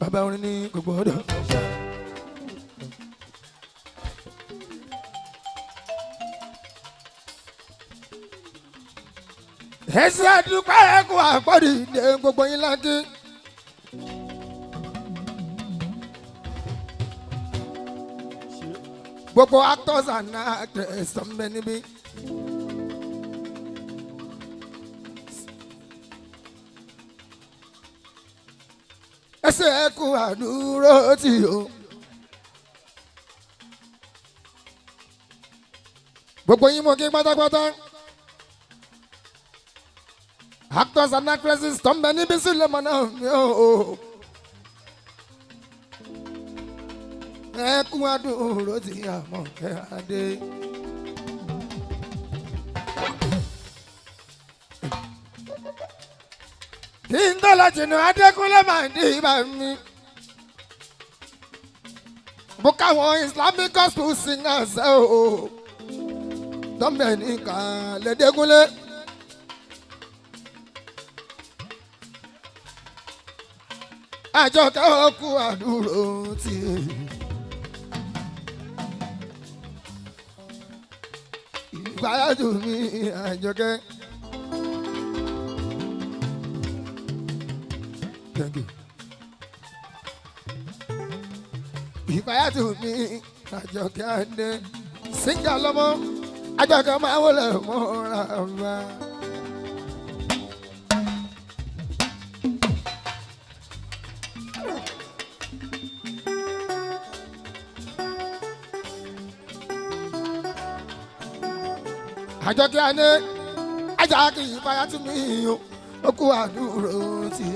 Bàbá orin ní gbogbo ọ̀dọ̀. Ẹ̀sìn àdúpẹ́ ẹ̀kọ́ àpọ̀dì ní gbogbo yín láti. Gbogbo actors and actresses ọ̀mẹ́ níbí. Ẹsẹ̀ ẹ̀kú àdúró tì o. Gbogbo yín mo kí pátápátá. Actors and actresses tó ń bẹ níbí sílẹ̀ mọ́ náà mi ò. Ẹ̀kú àdúró tì àmọ́ kẹ́ adé. Kí n tó lọ jìnnà Adékúnlé máa ń di ibà mi. Bó káwọn Islamic gospel singers ẹ̀ o. Tọ́mbẹ̀ ní kàlẹ́ Dékúnlé. Àjọkẹ́ òkú àdúró tì. Ìgbàlódé mi Àjọkẹ́. Thank you. Ìfàyàtò mi Àjọkẹ́ Adé síngà lọ́mọ Àjọkẹ́ máa wọlé mọ́ra bá. Àjọkẹ́ Adé Àjọkẹ́ ìfàyàtò mi ó kú àdúró tì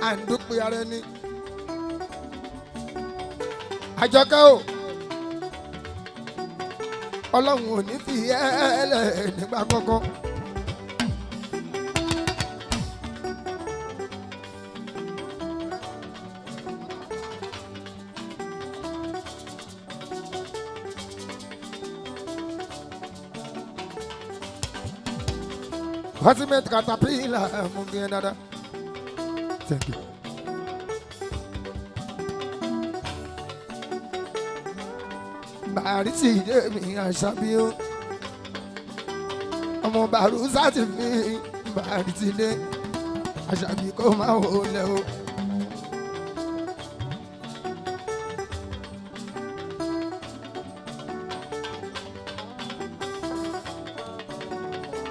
àǹdópẹ́ ara ẹni. Àjọkẹ́ o Ọlọ́run ò ní fi ẹ́lẹ̀ nígbà kọ́kọ́. Ultimate caterpillar mungkin ada. Thank you. Bàrí tí ìdè mi Àṣàbí o. Ọmọ bàrú sáti mi bàrí tí dé. Àṣàbí kò máa wò lẹ́ o.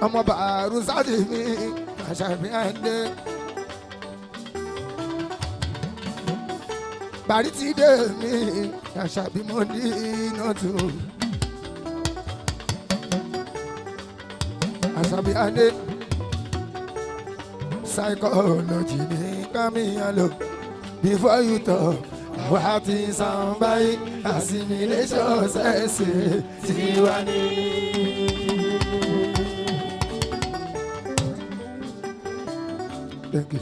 Ọmọ bàrú sáti mi Àṣàbí Adé. Bàrí tí dé mi Àṣàbí mo ní iná tó. Àṣàbí Adé. Psychology ní Kamialo. Before you talk, what is somebody? Assimilation ṣẹ̀ṣẹ̀ tí wà ní. Thank you.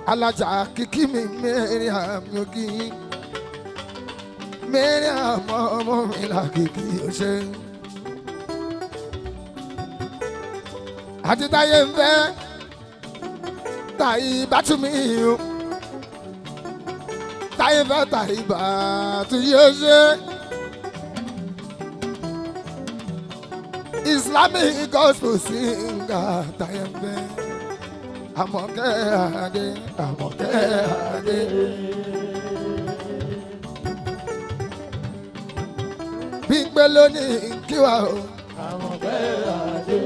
Alájà kìkì mi Mariam yogi. Mariam ọmọ mi là kìkì ọṣẹ. Àti táyé ń fẹ́ táyé bá tún mi o. Táyé fẹ́ táyé bá tún yóò ṣe. Islamic gospel singer táyé ń fẹ́. Àmọ̀kẹ́ Adé, Àmọ̀kẹ́ Adé. Bímpé lónìí kí wá o. Àmọ̀kẹ́ Adé.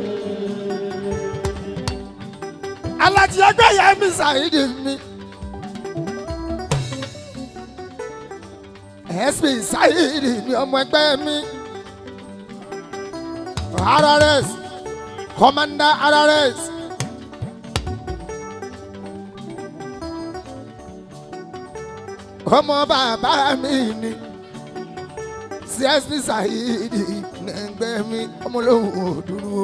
Alájí ẹgbẹ́ yẹn mi Saidi mi. SP Saidi mi ọmọ ẹgbẹ́ mi. RRS Commander RRS. Ọmọ bàbá mi ni CSP Saidi nẹgbẹ́ mi ọmọlóhùn òdúró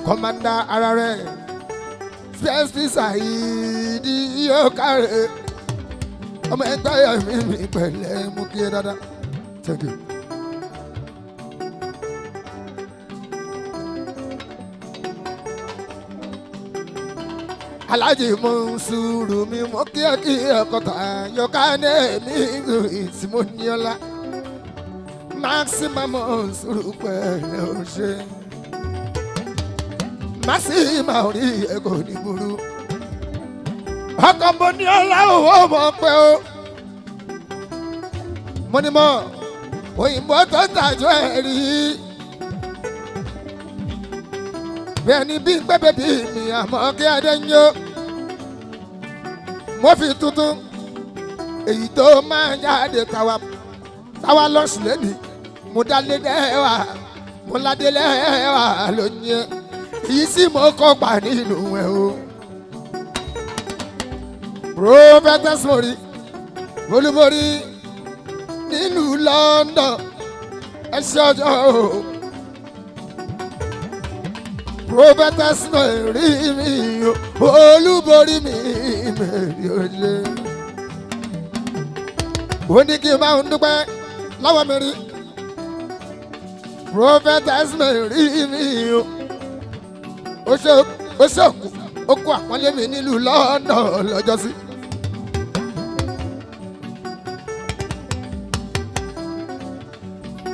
Commander RRS CSP Saidi yóò kárẹ̀ ọmọ ẹgbẹ́ mi pẹ̀lẹ́ mú kí ẹ dáadáa. Thank you. Alhaji Monsuru mi mo kí ọkọta yọkane mi ìsìmọ́nìọ́lá Maxima Monsuru pẹ̀lẹ́ ọ̀ṣẹ́ Maxima orí ẹ̀kọ́ ní burú ọkọ̀ mo ní ọlá owó mọ̀ pé o mo ní mọ̀ òyìnbó tó tàjọ́ ẹ̀rí bẹ́ẹ̀ ni bí pẹ́pẹ́ bí mi àmọ́ kí adé ń yó mo fi tuntun èyí tó máa jáde táwa lọ́sùn lẹ́nìí mo dálé lẹ́wà mo ládé lẹ́wà lóyún èyí sì mo kọ́ gbà nínú ẹ̀ o. Prophetess Mori Olúborí nílùú London ẹ ṣe ọjọ́ o. Prophetess Mori mi o Olúborí mi mẹ́rin olè. Ó ní kí n máa ń dúpẹ́ lọ́wọ́ mi rí. Prophetess Mori mi o ó ṣe òkú ó kó àpọ́nlé mi nílùú London lọ́jọ́sí.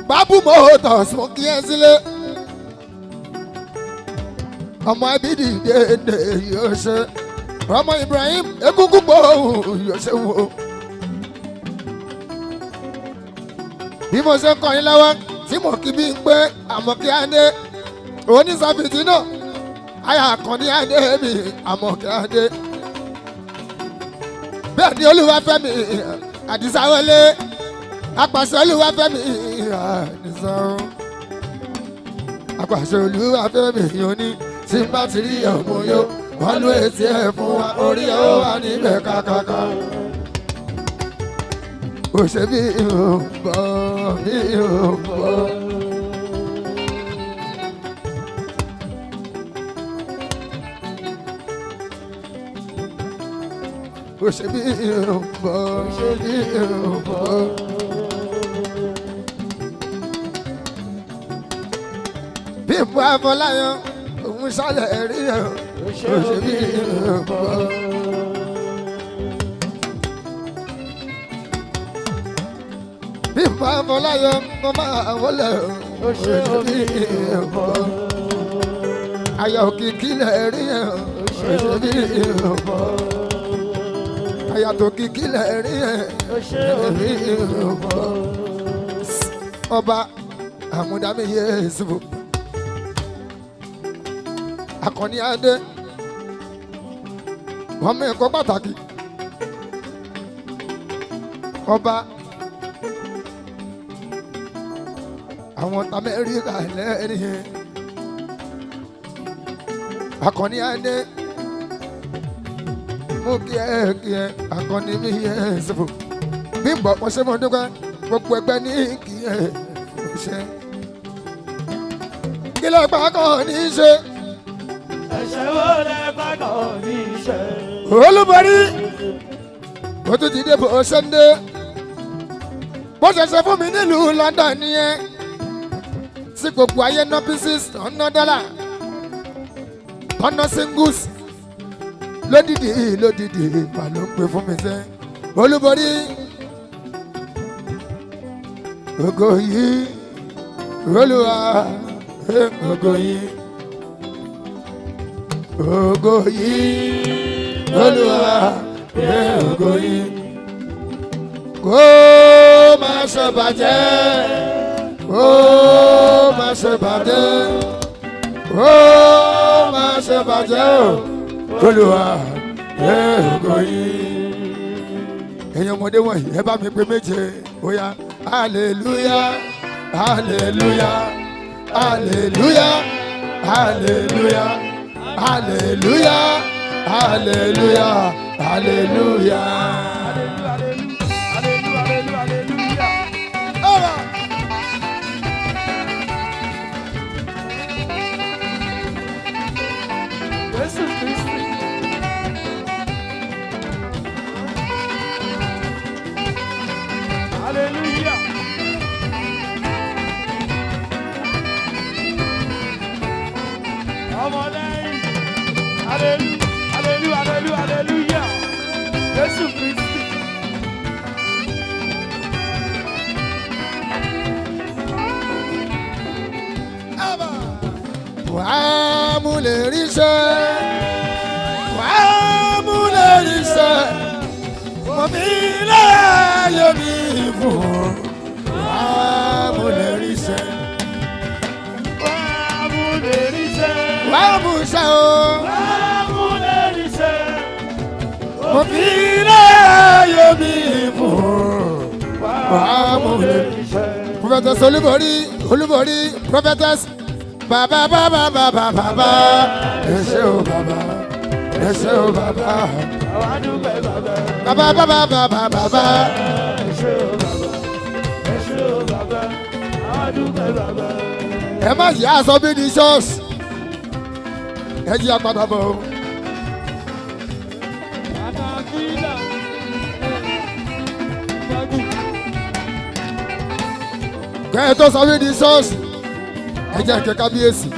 Babu Motors mo kí ẹ sílé. Ọmọ Abidi dédé yóò ṣe. Ọmọ Ibrahim egungun gbòòhùn yóò ṣe wò. Bí mo ṣe ń kọ́ yín lọ́wọ́ tí mo kí bí ń pé Àmọ̀kẹ́ Adé oníṣàfìtì náà àyà àkànní Adé mi Àmọ̀kẹ́ Adé. Bẹ́ẹ̀ ni Olúwafẹ́mi Àdìsá wọlé apàṣẹ Olúwafẹ́mi Àdìsá apàṣẹ Olúwafẹ́mi yóò ní tí n bá ti rí ọmọ yó wọ́n ló etí ẹ̀ fún wa orí ẹ̀ ó wà níbẹ̀ kákáká. Ó ṣe bí ò bọ̀ bí ò bọ̀. Ó ṣe bí ò bọ̀ bí ò bọ̀. Bí mo Afọláyan òun ṣàlẹ̀ rí ẹ̀ ó ṣe bí ò bọ̀. Bí mo Afọláyan mo máa wọlé ó ṣe bí ò bọ̀. Ayọ̀ Òkìkí lẹ̀ rí ẹ̀ ó ṣe bí ò bọ̀. Ayàtọ̀ Òkìkí lẹ̀ rí ẹ̀ ó ṣe bí ò bọ̀. Ọba Àmúdámi Yéṣùfù Àkànní Adé wọ́n mú ẹ̀kọ́ pàtàkì. Ọba àwọn t'Amẹ́ríkà lẹ́rìí yẹn. Àkànní Adé mú kí ẹ Àkànní mi Yéṣùfù bí n bọ̀ wọ́n ṣe mọ́ dúpẹ́ gbogbo ẹgbẹ́ ní kí ẹ ṣe. Kí ló pa Àkànní ṣe? Ẹ̀ṣẹ̀ wo lẹ bá kàn ní ṣe? Olúborí ó tún ti dé bó ṣe ń dé bó ṣe ṣe fún mi nílùú London nìyẹn tí gbogbo ayé ná pieces ọ̀nà dọ́là ọ̀nà singles lódìdí mà ló ń pè fún mi sẹ́. Olúborí ògo yìí Olúwa ògo yìí. Ògo yìí Olúwa ògo yìí kó má ṣe bàjẹ́ kó má ṣe bàjẹ́ kó má ṣe bàjẹ́ Olúwa ògo yìí. Ẹ̀yin ọmọdé wọ̀nyí ẹ bá mi pé méje ó yá hallelujah hallelujah hallelujah, hallelujah, hallelujah, hallelujah, hallelujah. Wàá mú lè ríṣẹ́, wàá mú lè ríṣẹ́, mo fi láàyè mi fún. Wàá mú lè ríṣẹ́, wàá mú ṣẹ́ o, mo fi láàyè mi fún. Wàá mú lè ríṣẹ́. Prophetess Olúborí, prophetess. Baba baba baba baba, ẹ ṣé o baba, ẹ ṣé o baba, baba baba baba baba, ẹ ṣé o baba, ẹ ṣé o baba, adúpẹ́ baba. Ẹ má yà sọ bí ní ṣọ́ọ̀ṣì, ẹ jí apádà bọ̀. Kẹ́ ẹ tó sọ bí ní ṣọ́ọ̀ṣì. Ẹ jẹ́ kí kábíyèsí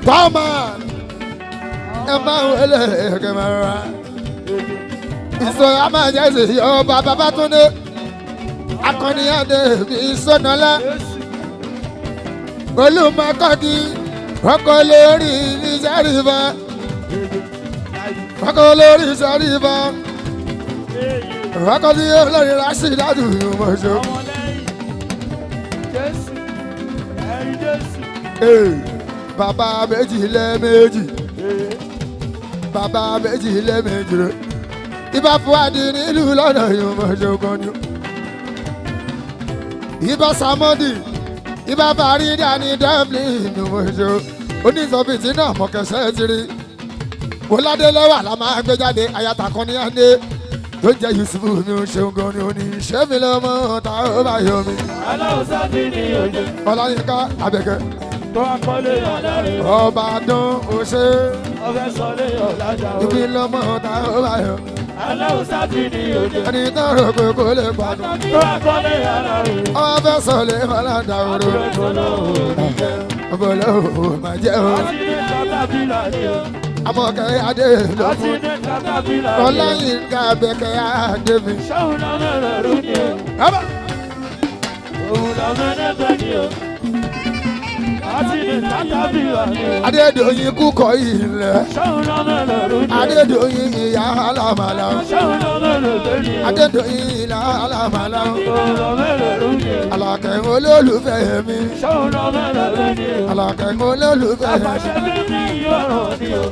tọ́mà ẹ máa ń wẹlé ẹ̀kẹ́ máa rà ìṣòro máa jẹ́ sí ọba Babátúndé akọniyàdé bí sọ́nàlá olùmọ̀kọ́kí ọkọ̀ lórí ìṣàríbá ọkọ̀ lórí ìṣàríbá ọkọ̀ tí olórí Rashidatu mọ̀ṣọ́. Bàbá méjì lẹ́ẹ̀mejì, bàbá méjì lẹ́ẹ̀mejì rẹ̀. Ibà Fúadì nílùú lọ́nà ìmọ̀ ṣogun ni. Ibà Sàmọ́dì, ibà Fàrídà ní Dublin ìmọ̀ ṣo. Oníṣọ́fìtì náà mọ̀kẹ́sẹ́ ti rí. Bọ́ládélẹ́wà la máa gbé jáde, àyàtà kan ní Adé. Tó jẹ́ Yusufu mi ò ṣeun gan ni oníṣẹ́ mi lọ́mọ ta ó bá yọ mi. Aláwùsá ti ní ojú. Ọláyínká Abẹ́kẹ́. Tó akọ́lé ọ̀dàrí. Ọba dán oṣé. Ọbẹ̀ sọlé ọ̀làjà o. Ibi lọ́mọ ta ó bá yọ. Aláwùsá ti ní ojú. Ẹni tó rò pé kò lè gbádùn. Tó akọ́lé ọ̀dàrí. Ọbẹ̀ sọlé ọ̀làjà òru. Ọbọ̀lọ́ ò máa jẹ́ o. Àti ní katapila ni o. Amọ̀kẹ́ Adé ló Àti fún. ní katapila ni o. Ọláyínká Abẹ́kẹ́ Adé mi. Ṣéun náà mẹ́rẹ̀ rú ni o. Òun náà mẹ́rẹ̀ bẹ́ ni o. Àti ní katapila ni o. Adédoyin kúkọ ilẹ̀. Ṣéun náà mẹ́rẹ̀ rú ni o. Adédoyin ìyá alámàlà. Ṣéun náà mẹ́rẹ̀ bẹ́ ni o. Adédoyin ìlà alámàlà. Òun náà mẹ́rẹ̀ rú ni o. Àlàkẹ́ olólùfẹ́ mi. Ṣéun náà mẹ́rẹ̀ bẹ́ ni o. Àlàkẹ́ olólùfẹ́ mi. Àpàṣẹ bí ní ìwọ̀ràn ni o.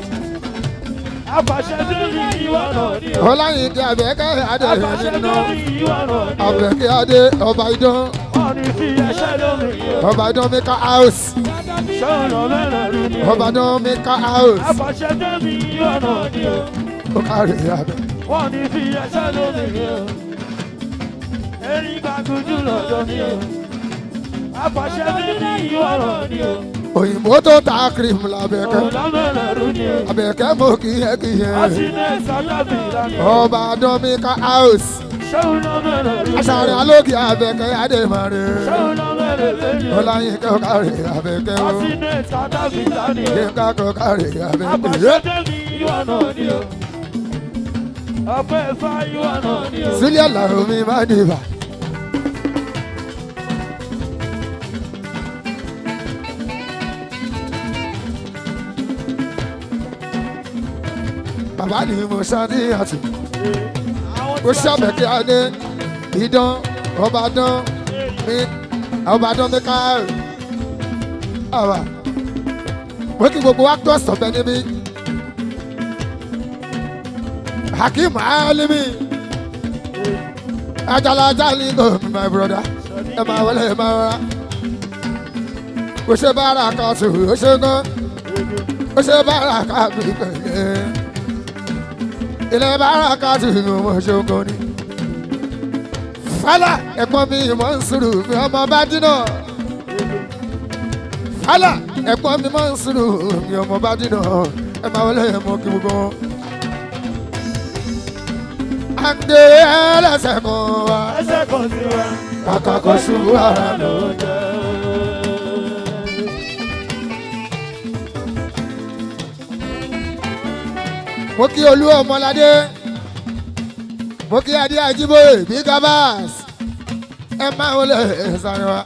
Àpàṣẹ bí ní ìwọ̀ràn ni o. Ọláyínká Abẹ́kẹ́ Adé Àpàṣẹ bí nínú. ní ìwọ̀ràn ni o. Abẹ́kẹ́ Adé ọba idán. Wọ́n ní fi ẹ̀ṣẹ́ lómi o. Ọba idán Mika house. Ṣéun náà mẹ́rẹ̀ rú ni o. Ọba idán Mika house. Àpàṣẹ bí ní ìwọ̀ràn ni o. Ó kárí abẹ́. Wọ́n ní fi ẹ̀ṣẹ́ lómi o. Erin gbàgùdù lọ́dọ̀ ni o. Àpàṣẹ bí ní ìwọ̀ràn ni o. Òyìnbó tó ta cream l'Abẹ́kẹ́. Òun náà mẹ́rẹ̀ rú ni o. Abẹ́kẹ́ mo kíyẹ́kíyẹ́. Àti ní katapila ni o. Ọba idán Mika house. Ṣéun náà mẹ́rẹ̀ rú ni o. Aṣàrẹ̀ alókè Abẹ́kẹ́ Adémọ̀rẹ́. Ṣéun náà mẹ́rẹ̀ rú ni o. Ọláyínká ó kárí Abẹ́kẹ́ o. Àti ní katapila ni o. Yínká kó kárí Abẹ́kẹ́. Àpàṣẹ bí ní ìwọ̀ràn ni o. Ọpẹ́ Ifá ìwọ̀ràn ni o. Sílẹ̀ làwọn mi máa dìbà. Bàbá ni mo ṣáàdì àti mo ṣàbẹ̀kẹ́ Adé idán ọba dán mi ọba dán mi ká àwà. Mo kí gbogbo actors ọ̀bẹ níbí. Hakeem Alimi Ajala Jalingo my brother ẹ máa wọlé ẹ máa rọra. ó ṣe bára ká tù ó ṣe gan ó ṣe bára ká bí pẹ̀lẹ́ ilẹ̀ bára ká tù mo ṣe gan ni. Fálà ẹ̀gbọ́n mi mọ̀ ń sùúrù mi ọmọ bá dínà. Fálà ẹ̀gbọ́n mi mọ̀ ń sùúrù mi ọmọ bá dínà. Ẹ máa wọlé mọ kí gbogbo wọn. Àǹdè ẹlẹ́sẹ̀ kan wá. Ẹsẹ̀ kan sí wa. Kàkà kan ṣubú ara lọ. Mo kí Olú Ọmọládé. Mo kí Adé Ajíbóyè bí Gabas. Ẹ máa wọlé sáré wa.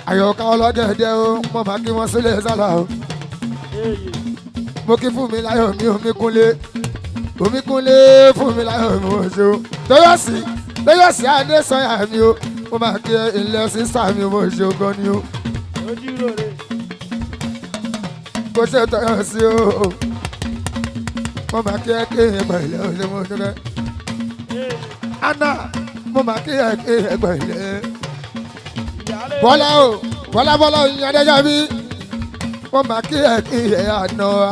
Àyọ̀ká ọlọ́dẹ̀dẹ̀ o, mo máa kí wọ́n sílẹ̀ sálà o. Mo kí Fúnmiláyọ̀ mi Omíkúnlé. Omíkúnlé Fúnmiláyọ̀ mi ò ṣe o. Tóyọ̀sí Adésanyà mi o. Mo máa kí ilẹ̀ sísá mi mo ṣe o gan ni o. Kò ṣe Tóyọ̀sí o. Mo máa kí ẹ kí ẹgbẹ́ ilẹ̀ o ṣe mo dúpẹ́. Anna mo máa kí ẹ kí ẹgbẹ́ ilẹ̀. Bọ́lá o Bọ́lá Oyin Adéjọbí. Mo máa kí ẹ kí ẹ àná wa.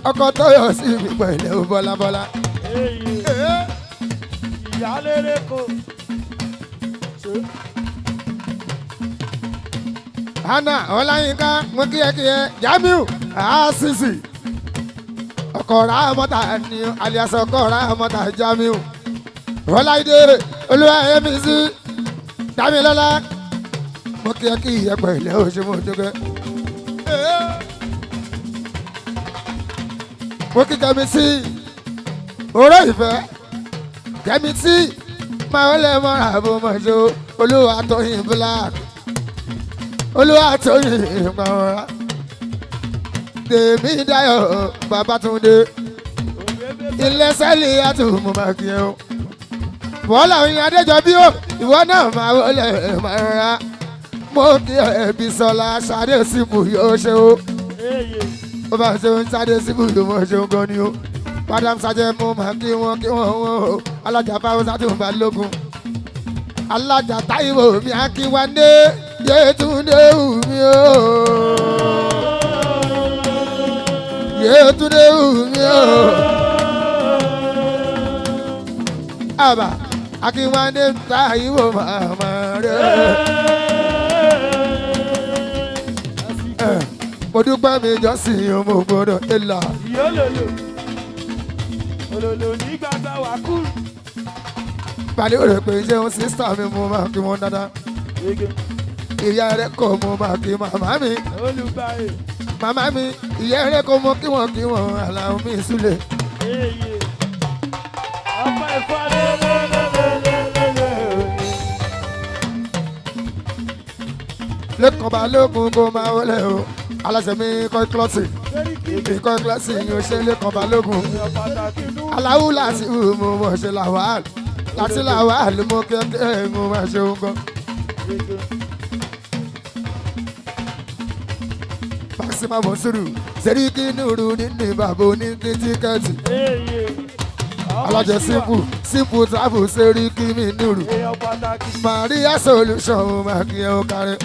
Ọkọ Tóyọ̀sí mi pẹ̀lẹ́ o Bọ́lá. Ìyáléré kò. Anna Ọláyínká mo kí ẹ Jamiu Asisi. Ọkọ Rámọ́tà ni alias ọkọ Rámọ́tà Jamiu. Ọláìdé Olúwayẹmísí Dámilọ́lá. Mo kí ẹ pẹ̀lẹ́ o ṣe mo dúpẹ́. Mo kí Kẹ́misí oró ìfẹ́ Kẹ́misí máa wọlé mọ́ra bó mọ̀ ṣe Olúwatóyìn Black Olúwatóyìn ìpàwọ́ra Tèmi Dáyọ̀ Babátúndé ilé sẹ́lì àtúmọ̀ máa kí ẹ o. Bọ́lá Oyin Adéjọbí o ìwọ náà máa wọlé mọ́ra. Mo kí ẹbí Sọlá Ṣadé Síbù yóò ṣe o. Ó bá ṣe ń Ṣadé Síbù yóò mọ̀ ṣe ń gan ni o. Madam Sajẹ mo máa kí wọ́n o. Alájà Fáwọ́sá tó ń bá lógun. Alájà Táíwò mi Akínwándé Yétúndé wù mí o. Yétúndé wù mí o. Àbá Akínwándé Táíwò màmá rẹ̀. Mo dúpẹ́ mi jọ́sìn ọmọ gbọ́dọ̀ ẹ̀là. Ìyólòlò. Olòlò ní gbàgbà wà kúrú. Pàdé rẹ̀ pé ṣé wọn sísá mi mo máa kí wọn dáadáa. Ìyá rẹ̀ kọ́ mo máa kí màmá mi. Olùgbàyè. Màmá mi ìyá rẹ̀ kọ́ mo kí wọn Àlàó mi Súlẹ̀. Ọmọ ẹ̀fọ́ lélẹ́lẹ́lẹ́lẹ́lẹ́. Lẹ́kọ̀ọ́ Balógun kó máa wọlé o. Aláṣẹ mi kọ́ kílọ̀sì. Ìkọ́ kílọ̀sì yóò ṣe Lẹ́kọ̀ọ́ Balógun. Aláwù láti wù mo mọ̀ ṣe làwàl. Láti làwàl mo kẹ́kẹ́ mo máa ṣe òun gan. Maxima Monsuru, Seriki Nuru nínú bàbá onígbé tíkẹ́ẹ̀tì. Alájẹ simple travel Seriki mi Nuru. Maria Solution máa kí ẹ ó kárẹ́.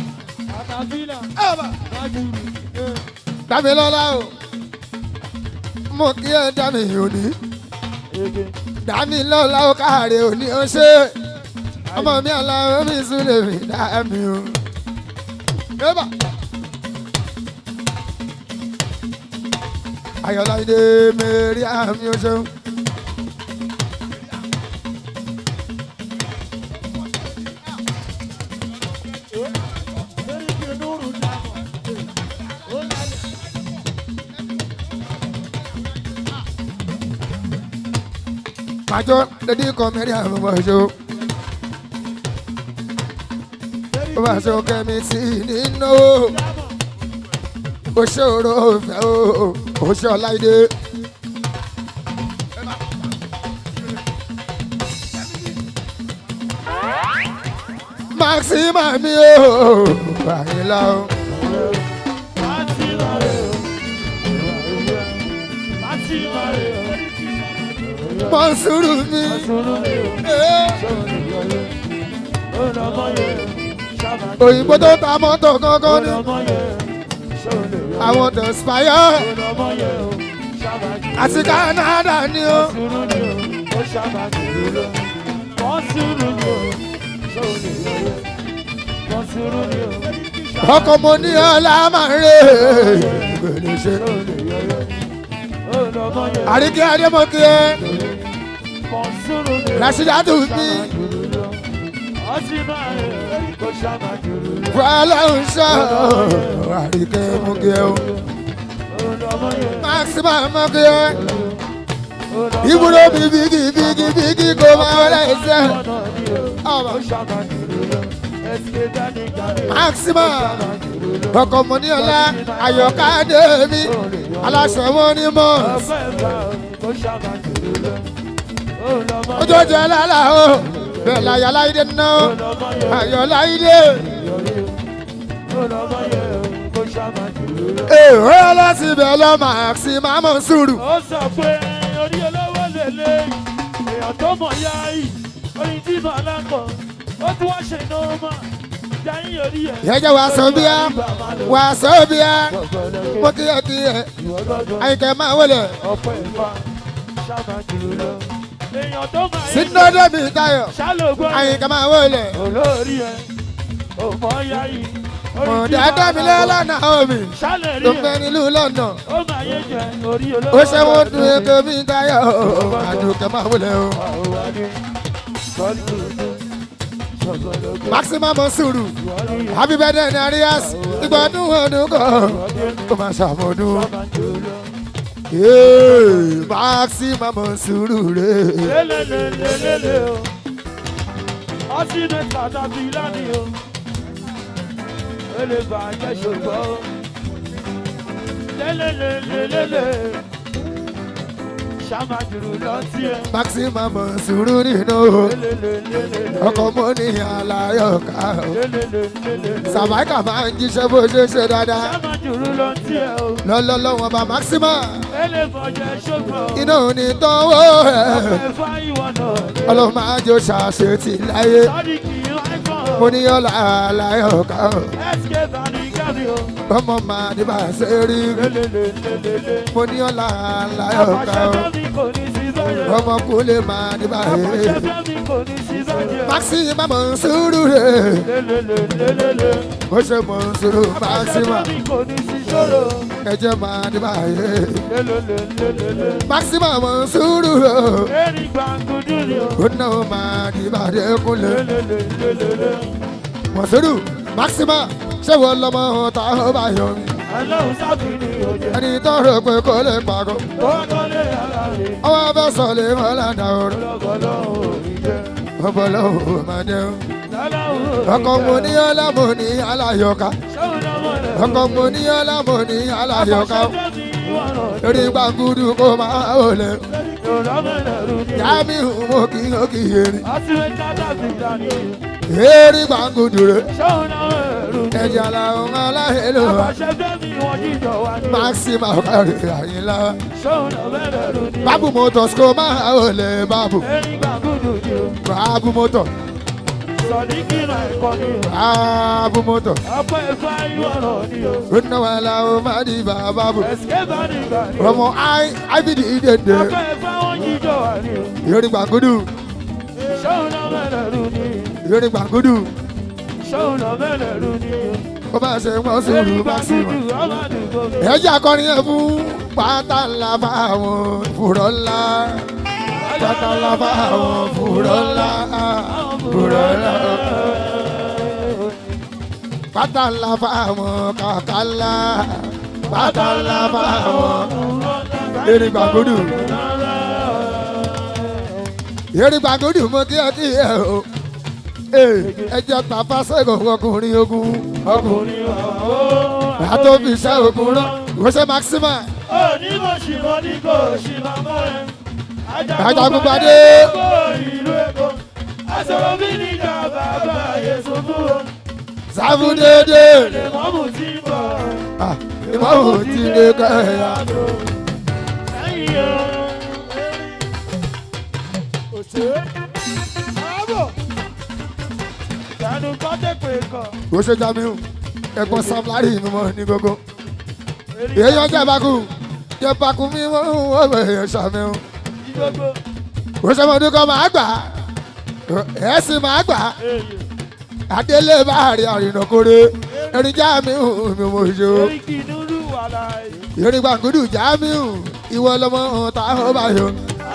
Dámilọ́lá o, mo kí ẹ dámi òní. Dámilọ́lá ó kárẹ́ òní ó ṣe. Ọmọ mi Àlàó mi Súlẹ̀ mi dámi o. Ayọ̀láìdé mẹ́rí àmì oṣù. Màjọ lẹ́dí kọ́ mẹ́rí àmì oṣù. Ó bá ṣe kẹ́mi sí nínú. Òṣòro òfẹ́ o. Ọláìdé. Maxima mi o, Àyìnlá o. Monsuru mi. òyìnbó tó ta mọ́tò gángan ni àwọn the spire àti Canada ni o. ọkọ̀ mo ní ọlá máa ń rè é ṣe. àríkẹ́ adémọ́kẹ́ Rashidatu mi fọlọ́run sọ àríkẹ́ mọ́kẹ́ o Maximum mọ́kẹ́ ibùdó mi bíkí kò máa wọlé ẹsẹ̀ Maximum ọkọ̀ mọ́ ní ọlá àyọ̀ká dé mi aláṣẹ wọn ní mọ́ọ̀s ojoojúmọ́ aláàlá o bẹ́ẹ̀ la yàrá ìdè náà ayọ̀lá ìdè. ó lọ síbẹ̀ lọ Maximum sùúrù. ó sọ pé orí olówó lèlè èèyàn tó mọ̀ yá yìí orin tí màá kọ̀ ó tún wá ṣe nọ́ọ̀mà jáyìn orí ẹ̀. yẹ́jẹ́ wàá sọ bíyà wàá sọ bíyà mo kíyè àyíkẹ́ máa wọlé. ọ̀pọ̀ ẹ̀fà ṣáàmà jùlọ lọ. èèyàn tó máa yẹ Sínúdé mi Táyọ̀ ṣálògbọ́n àyíkẹ́ máa wọlé. olórí ẹ̀ ò mọ̀ yá yìí. Mọ̀dádá mi lọ́nà omi tó fẹ́ nílùú London. Ó máa yé jẹ orí olówó. Ó ṣe wọ́n dùn ètò mi Táyọ̀ àdùnkẹ́ máa wọlé o. Maximum sùúrù happy birthday ní Arias ìgbọ̀dún ọdún kan ó máa ṣàmọ̀dún. Maximum sùúrù rẹ̀. Lélelelelele o, ọtí mẹ́ta tàbí lánìí o, ó lè bàjẹ́ ṣùgbọ́n o. Lélelelelele, ṣàmàjùrù lọ́tí ẹ. Maximum sùúrù nínú ọkọ̀ mọ́ ní aláyọ̀ká. Sàmáìkà máa ń jíṣẹ́ bó ṣe ṣe dáadáa. Ṣàmàjùrù lọ́tí ẹ o. Lọ́lọ́lọ́wọ́n bá Maximum. Ó lè bàjẹ́ ṣùgbọ́n. Iná ò ní tánwó ẹ̀. Ọ̀pẹ̀ fáyìwọ̀ náà. Ọlọ́run máa jò ṣàṣetì láyé. Sọ́ọ́dì kì í láìpọ̀. Mo ní ọ̀la aláyọ̀ká. SK Bani Gabi o. Ọmọ màá ní bá a ṣe rí. Lélelelelele. Mo ní ọ̀la aláyọ̀ká. Àpàṣẹ kò ní sí báyẹn. Ọmọ kúlẹ̀ máa ní bá a rí. Àpàṣẹ kò ní sí báyẹn. Maximum sùúrù rẹ̀. Lélelelelele. Ó ṣe mọ̀ sùúrù Maximum. Àpàṣẹ kò ní sí ṣòro. Ẹ̀jẹ̀ máa ní bá a rí. Lélelelelele. Maximum sùúrù rẹ̀. Eri gbàngúdú ni o. Ó náà máa ní bá a rí kúnlẹ̀. Lélelelelele. Mọ̀sùlù Maximum ṣé wọ́n lọ́mọ ta ó bá yọ mí. Ọlọ́run sábì ni òjò. Ẹni tó rò pé kò lè pàgọ́. Ó kọ́lé ara rẹ̀. Ọwọ́ abẹ́ sọ lè mọ́ ládà ọ̀rọ̀. Ọlọ́gọ́lọ́ òní jẹ́. Ọbọ̀lọ́ ò máa jẹun. Lọ́lọ́run Ọkọ̀ mo ní ọlá mo ní aláyọ̀ká. ṣọ́run lọ́mọ rẹ̀. Ọkọ̀ mo ní ọlá mo ní aláyọ̀ká. Àpàṣẹ bí wọ́n rọ̀. Lórí gbàngúdù kó máa wọlé. Yorùbá lẹ́rù ni. Yàmi mo kì í kì í erin. Ọtí mẹ́ta tàbí dání. Eri gbàngúdù rẹ̀. Ṣọ́run lọ́mọ rẹ̀. Ẹ̀jẹ̀ làwọn aláhẹ́lò. Àpàṣẹ bí wọ́n jíjọ wá ní. Maximum kárí àyínlá. Ṣọ́run lọ́mọ rẹ̀ ni. Bábù motors kó máa wọlé bábù. Eri gbàngúdù ni o. Bábù motors. Sọ̀díkì náà ẹ̀kọ́ ni o. Bábù motors. Ọpẹ́ ẹ̀fọ́ ayọ̀rọ̀ ni o. Ó náwó aláwọ̀ máa di bàbábù. Ẹ̀sìkẹ́ bá ní ìgbà ni o. Ọmọ IBD ìdèdè. Ọpẹ́ ẹ̀fọ́ wọn jíjọ wá ní o. Lórí gbàngúdù. Ṣọ́run lọ́mọ rẹ̀ ni. Lórí gbàngúdù. Ṣọ́run lọ́mọ rẹ̀ ni o. Ó bá ṣe wọ́n sùúrù Maximum. Gbàngúdù ọmọ àdúgbò mi. Ẹ̀jẹ̀ akọrin yẹn fún pátá ńlá fáwọn fùrọ̀ ńlá. Pátá ńlá fáwọn fùrọ̀ ńlá. Fùrọ̀ ńlá. Pátá ńlá fáwọn kàkà ńlá. Pátá ńlá fáwọn eré gbàgódù. Eré gbàgódù mo kí ẹ o. Ẹjẹ́ ta fásẹ́gàn ọkùnrin ogun. Ọkùnrin ọ̀hún. Àtó fi iṣẹ́ ogun rán. Ìwọ́sẹ̀ Maximum. Ó ní mo ṣì mọ́ ní kò ṣì máa mọ́ ẹ. Ajagunpadé. Kó ìlú Èkó. Àṣọ̀rọ̀ bí níjà bàbá Yéṣu fún o. Sáfù dédé. Lè mọ́mù tí ń bọ̀. Ìmọ̀wò ti lè kẹ́ ẹ̀yà. Ẹ̀yìn o. Òṣè. Ààbò. Ìdánù kọ́ tẹ̀pẹ̀ kọ̀. Ó ṣe Jamiu ẹ̀gbọ́n Sam Larry mi mọ́ ní gógó. Èèyàn jẹ́ bakú mi wọ́n èèyàn ṣàmì o. Ìgbógbó. Ó ṣe mọ̀ọ́dún kan máa gbà ẹ̀ sì máa gbà. Adélé báàrí àrìnà kórè erin Jamiu mi mo ṣe o. Eríkì nínú wàhálà yìí. Erin gbàngúdù Jamiu ìwọ lọmọ táwọn bá yọ.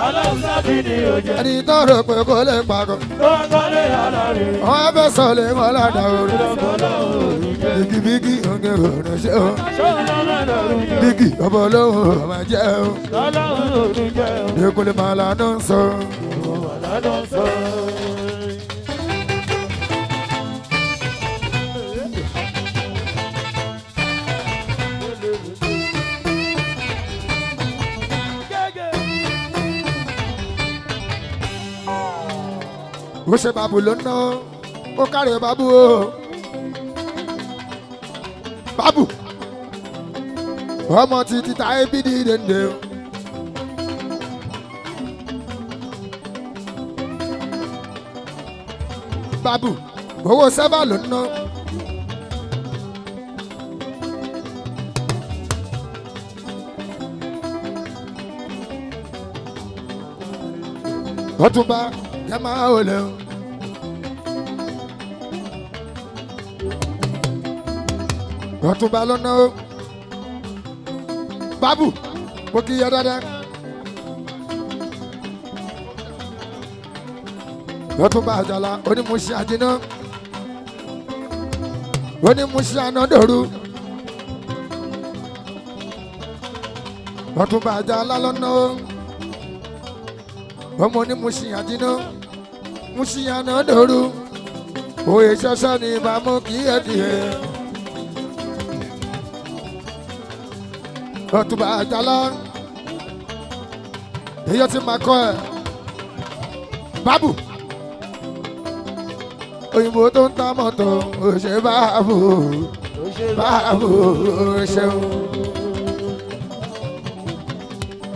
Ọlọ́run sábì ni ò jẹ́. Ẹni tó rò pé kó lè pàgọ́. Tó ń kọ́lé ọlọ́rin. Wọ́n fẹ́ sọ lè wọ́n ládà orí. Ọlọ́run jẹ́. Bíkí òǹkè òun ṣe o. Ṣọ́ọ̀lọ́run lọ́run jẹ́. Bíkí ọmọ olóhùn ọmọ jẹ́ o. Ọlọ́run lọ́run jẹ́. Ekule màlá ló ń sọ. Ọlọ́run sọ. Ó ṣe bàbù ló ná ó kárẹ̀ bàbù o. Bàbù ọmọ ti ta ebi di dende o. Bàbù owó sẹ́fà ló ná. Ọ̀túnba ẹ máa ò lẹ o. Ọ̀túnba ló ná o. Bàbù mo kì í yẹ dáadáa. Ọ̀túnba Àjàlá onímùsí àjìná onímùsí ànádòru. Ọ̀túnba Àjàlá ló ná o. Ọmọ onímùsí àjìná mùsí ànádòru. Òye ṣẹṣẹ ni ìbámu kíyèkíyè. Ọ̀túnba Àjàlá èyí tí máa kọ́ ẹ̀. Bàbù òyìnbó tó ń ta mọ́tò òṣè bàbù bàbù òṣèlú.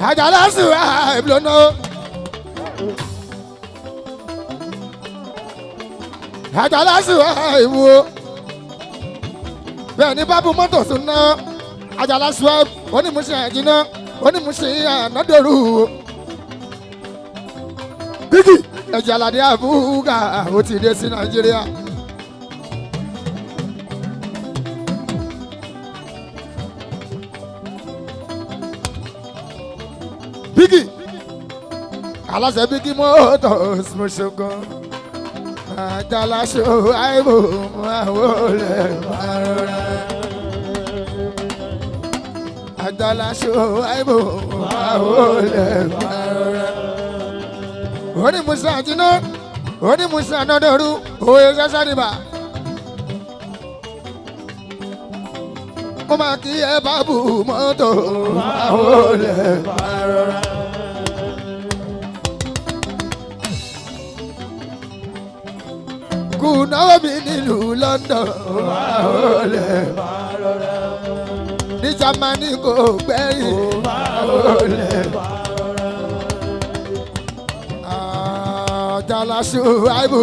Àjàlá sùn àìbùlọ́nà. Àjàlá sùn àìwò. Bẹ́ẹ̀ ni bàbù mọ́tò sùn náà. Àjàlá sùn onímùsí àjìná onímùsí ànádòru. Bíkì ẹ̀jẹ̀ aládé àbúgà ó ti dé sí Nàìjíríà. Bíkì aláṣẹ Bíkì Motors mo ṣogan. Àjàlá ṣo àìbò máa wọlé máa rọra. Àjàlá ṣo àìbò máa wọlé máa rọra. Onímùsí àjìná onímùsí ànádòru òye ṣẹṣẹ níbà. Mo máa kí ẹ bàbù mọ́tò máa wọlé máa rọra. Kùnáwó mi nílùú London máa wọlé máa rọra. Ní Jámánì kò gbẹ̀yìn máa wọlé máa rọra. Àjàlá ṣo àìbò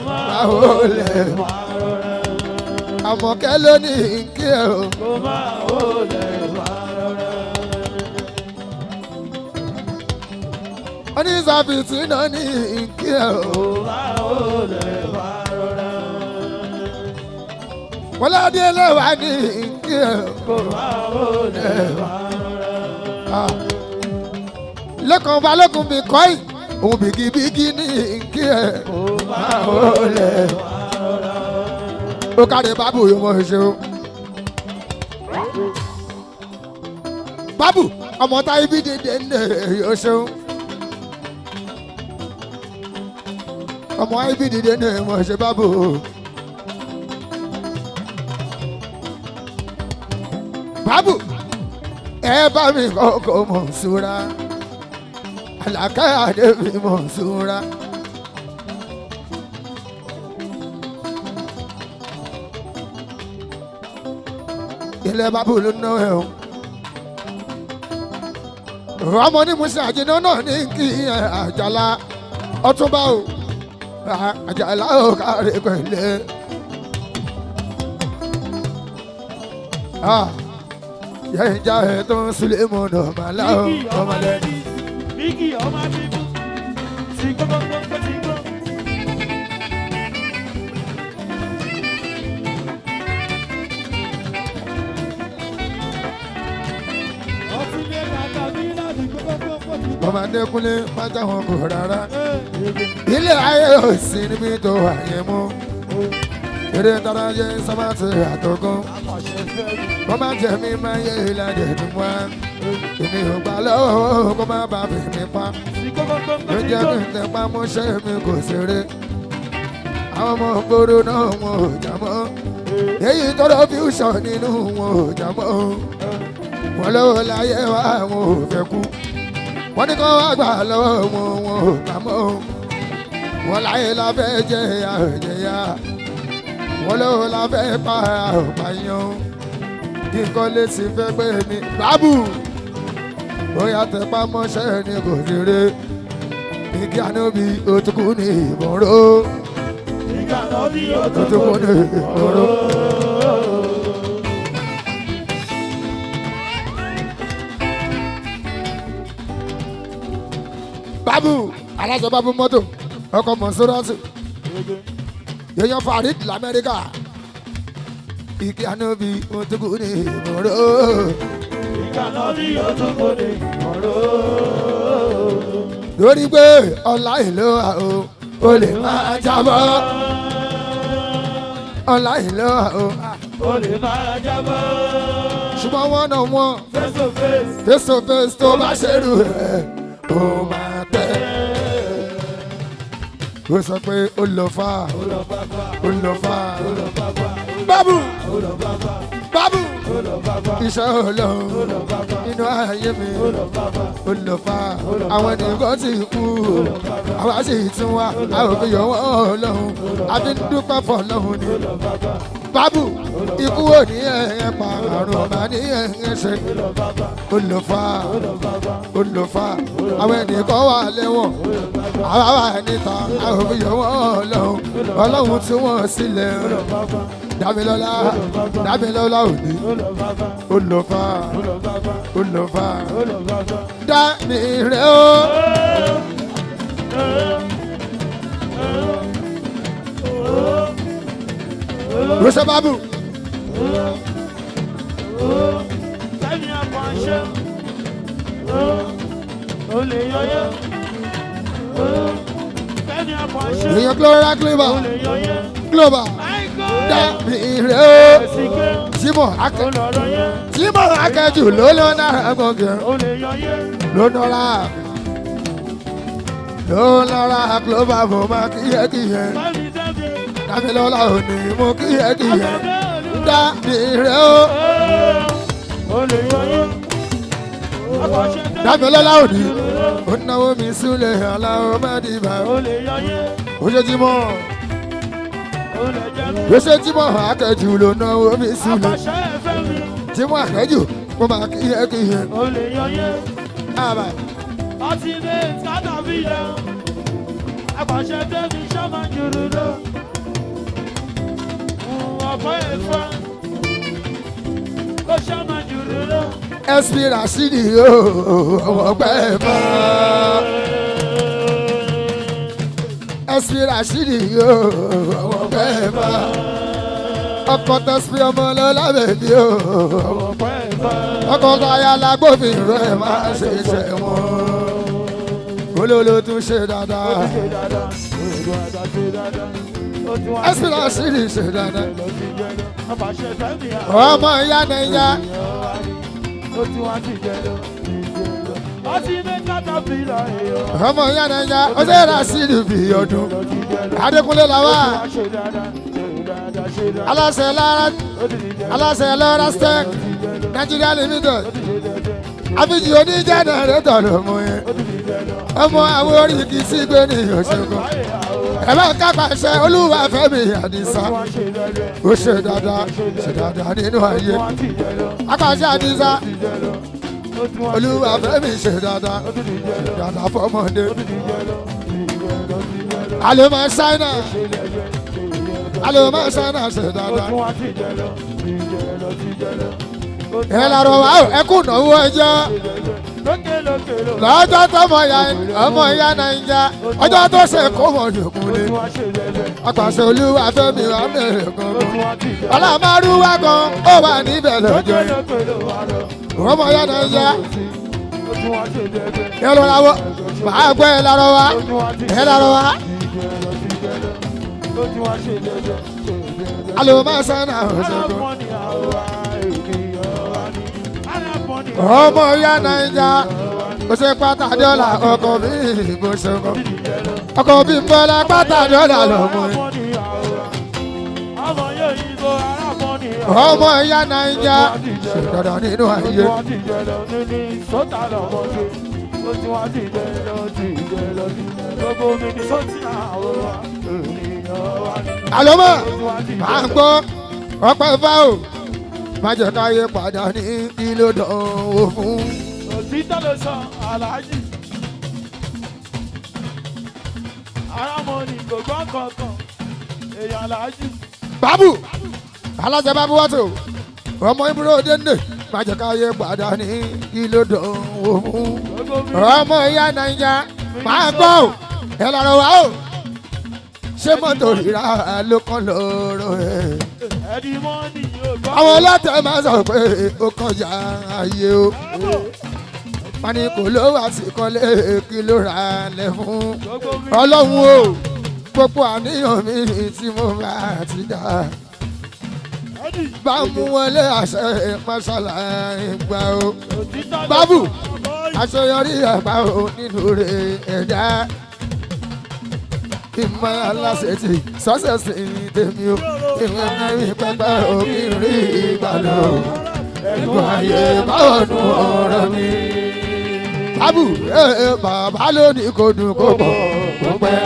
máa wọlé máa rọra. Àmọ̀kẹ́ ló ní kí ẹ o. Máa wọlé máa rọra. Oníṣàfìsì náà ní kí ẹ o. Máa wọlé máa rọra. Wọ́ládé lẹ́wà ní kí ẹ o. Máa wọlé máa rọra. Lẹ́kàn balógun bí kọ́ì òun bìgìbìgì ní kí ẹ. Máa wọlé máa rọra. Ó kárí bábù yóò mọ̀ ṣe o. Bábù ọmọ táyé bí dèdè ń dè yóò ṣe o. Ọmọ ayé bí dèdè ń dè mọ̀ ṣe bábù. Bábù ẹ bá mi kọ́kọ́ Mọ̀nsúrà. Àlàkẹ́ Adébí Mọ̀nsúrà. Ilé bábù ló ná ẹ o. Ọmọ onímùsí àjìná náà ní kí Àjàlá Ọ̀túnba o. Àjàlá ò kárí pẹ̀lẹ́ yẹ ìjà ẹ̀ tó ń sílẹ̀ mọ́ ọ̀nà màlá ọmọlẹ́ni. Bíkì ọmọ bíbú ti gbọ́gbọ́gbọ́ ti gbọ́. Ọtúndé bàbá mi láti gbọ́gbọ́gbọ́ ti gbọ́. ọmọdé kúnlé pátá wọn kò rárá. ilé ayé ò sí níbi tó àyè mú. eré tara yẹ sábàtì àtọkùn. kọ́ máa jẹ mí máa yẹ ìlànà ìdùn wá. èmi ò gbà lọ́wọ́ kó má bàa fi mi pa. ló jẹ́ kí n tẹpá mọ́ṣẹ́ mi kò ṣeré. àwọn ọmọ gbòòrò náà wọn ò jà mọ́. èyí tọrọ fusion nínú wọn ò jà mọ́. wọn lọ́wọ́ láyé wa wọn ò fẹ́ kú. wọ́n ní kó wá gbà lọ́wọ́ wọn wọn ò gbà mọ́. wọn láyé la fẹ́ jẹ àjẹyà. wọn lọ́wọ́ la fẹ́ pa àpàyàn. kí n kọ́ lé sí fẹ́ pé mi bábù. bóyá tẹpá mọ́ṣẹ́ ni kò ṣeré. igi ànábì òtúkú ní ìmọ̀ró. Igi ànábì òtúkú ní ìmọ̀ró. Bábù aláṣọ bábù mọ́tò ọkọ̀ mọ̀sórọ́sì yẹyàn Farid lamẹ́ríkà igi ànábì òtúkú ní ìmọ̀ró. Igi ànábì òtúkú ní ìmọ̀ró. lórí pé ọ̀la ìlú àó o lè máa jábọ́. ọ̀la ìlú àó O lè máa jábọ́. ṣùgbọ́n wọ́n náà wọ́n Face to face. face to face tó bá ṣerú ẹ̀ ó máa tẹ̀. ó sọ pé ó lọ fà Ó lọ bàbá. ó lọ fà. Ó lọ bàbá. Bábù Ó lọ bàbá. bábù Ó lọ bàbá. iṣẹ́ ọlọ́run Ó lọ bàbá. nínú ayé mi Ó lọ bàbá. ó lọ fà. àwọn ènìyàn ti kú àwa sì tún wá a ò fi yọ wọ́n ọlọ́run a fi ń dúpẹ́ fọ́ ọlọ́run ni. Ó lọ bàbá. Bábù ikú ò ní ẹ̀yẹ pa àrùn ọ̀bà ní ẹ̀yẹ ṣe. Ó lọ bàbá. ó lọ fà Ó lọ bàbá. ó lọ fà. àwọn ènìyàn wà lẹ́wọ̀n àwa wà níta a ò fi yọ wọ́n ọlọ́run ọlọ́run tí wọ́n sílẹ̀. Ó lọ bàbá. Dámilọ́lá Dámilọ́lá òní Ó lọ bàbá. ó lọ fà Ó lọ bàbá. ó lọ fà. Ó lọ bàbá. dá mi rẹ̀ ó. Rọ́ṣẹ́ Bábù Sẹ́ni àpàṣẹ. O lè yọyẹ. Sẹ́ni àpàṣẹ. èèyàn Gloria Cleaver O lè yọyẹ. Global Àìkọ́. dá mi rẹ̀ ó. Ẹ̀sìnkẹ́. Tímọ̀ O akẹ́ lọ̀rọ̀ yẹ. Tímọ̀ akẹ́jù ló lọ náírà gbọ̀ngàn O lè yọyẹ. ló nọ́ra ló nọ́ra Global mo máa kíyẹ́kíyẹ́. Sẹ́ni sẹ́ni. Dámilọ́lá òní mo kíyẹ́kíyẹ́. Àgbẹ̀dẹ olú. dá mi rẹ̀ ó. O lè yọyẹ. Àpàṣẹ tẹ́lẹ̀. Dámilọ́lá òní ó náwó mi súlẹ̀ aláwọ̀ mẹ́dìbà. O lè yọyẹ. Ojoojúmọ́ O lè jẹ́. ojoojúmọ́ akẹ́jù ló náwó mi súlẹ̀. Àpàṣẹ ẹ̀fẹ́ mi. Tímọ̀ akẹ́jù mo máa kíyẹ́kíyẹ́. O lè yọyẹ. Àbá Ọtí ilé ìtàdà bí lẹ. Àpàṣẹ tẹ́mi ṣọ́mọ jùlọ lọ. Ọ̀pọ̀ ẹ̀fọ́. Ó ṣọ́mọ jùlọ lọ. SP Rashidi yóò ọwọ́ pẹ́ mọ́. SP Rashidi yóò ọwọ́ pẹ́ mọ́. ọkọ̀ tẹ́sí ọmọ lọ́la bèbí o. Ọ̀pọ̀ ẹ̀fọ́. ọkọ̀ táyà lágbófinró ẹ̀ máa ṣe iṣẹ́ wọn. olólo tún ṣe dáadáa. Ṣé dáadáa? Ṣé dáadáa? Ó ti wá SP Rashidi ṣe dáadáa. lọ sí jẹ́ lọ. Àpàṣẹ tẹ́mi à. ọmọ ìyá nàìjà Ó ti wá sí jẹ́ lọ. Ọtí ilé ìtàdà bí lọ. ọmọ ìyá nàìjà ó ṣe Rashidi bí ọdún. Lọ sí jẹ́ lọ. Adékúnlé làwà Ṣé dáadáa? Ṣé dáadáa? Ṣé dáadáa? aláṣẹ lára Ó ti jẹ́ lọ. aláṣẹ lọ́ra stek Nigeria limited àfijì oníjẹ́nẹrétọ̀ ló mú yẹn ọmọ àwọn oríkì sí gbé ní òṣèkọ ẹ̀bá kápáṣẹ olúwa fẹ́mi àdìsá ó ṣe dáadáa nínú ayé kápáṣẹ àdìsá olúwa fẹ́mi ṣe dáadáa fọmọdé àlùmọ̀ ṣáínà àlùmọ̀ ṣáínà ṣe dáadáa ẹ lárọ̀ wá ẹ kú náwó ẹjọ́ lọ́jọ́ tọmọ ìyá nàìjà ọjọ́ tó ṣe kó mọ̀ lókunlé apàṣẹ olúwa fẹ́mi wà mẹ́rin kankan ọlọ́mọrúwá kan ó wà níbẹ̀ lọ́jọ́ yìí ọmọ ìyá nàìjà ẹ lọ́ra wọ́ màá gbọ́ ẹ lárọ̀ wá ẹ lárọ̀ wá. alo máa sáná ọ̀ṣọ́gbọ́n ọmọ ìyá nàìjà ó ṣe pátá dọ́là ọkọ̀ bí mo ṣe kọ́ ọkọ̀ bí n bọ́lá pátá dọ́là lọ́mọ yìí. ọmọ ìyá nàìjà ṣe dandan nínú ayé. àlọ́mọ́ máa ń gbọ́ ọpẹ́ fáwọ̀ má jẹ́ káyé padà ní kí ló dánwò fún. òtítọ́ ló sọ aláàjì arámọ́ni kò gbọ́ kankan èèyàn aláàjì. bábù alájẹ bábù wàtò ọmọ ibùdó dénde má jẹ́ káyé padà ní kí ló dánwò fún. ọmọ ìyá nàìjà máa gbọ́ ẹ lọ́rọ̀ wá o ṣé mọ́tò rírà ló kàn lọ́rọ̀ ẹ̀. àwọn ọlọ́tẹ̀ máa sọ pé ó kọjá ayé o wọn ni kò lówó àsìkọ́lé kí ló ra lẹ̀ fún ọlọ́run o gbogbo àníyàn mi tí mo bá ti dá bá mú wọlé àṣẹ mọ́ṣálá ìgbà o bábù àṣeyọrí àgbà o nínú rẹ̀ ẹ̀dá ìmọ̀ aláṣetì sọ́sẹ̀sì tèmi o ìwé mẹ́rin pẹ́pẹ́ òkè rí ìgbàlọ́ ẹ̀gbọ́n ayé báwọn nù ọ̀rọ̀ mi. Bábù bàbá lónìí kò dùn kó pọ̀ kó pẹ́.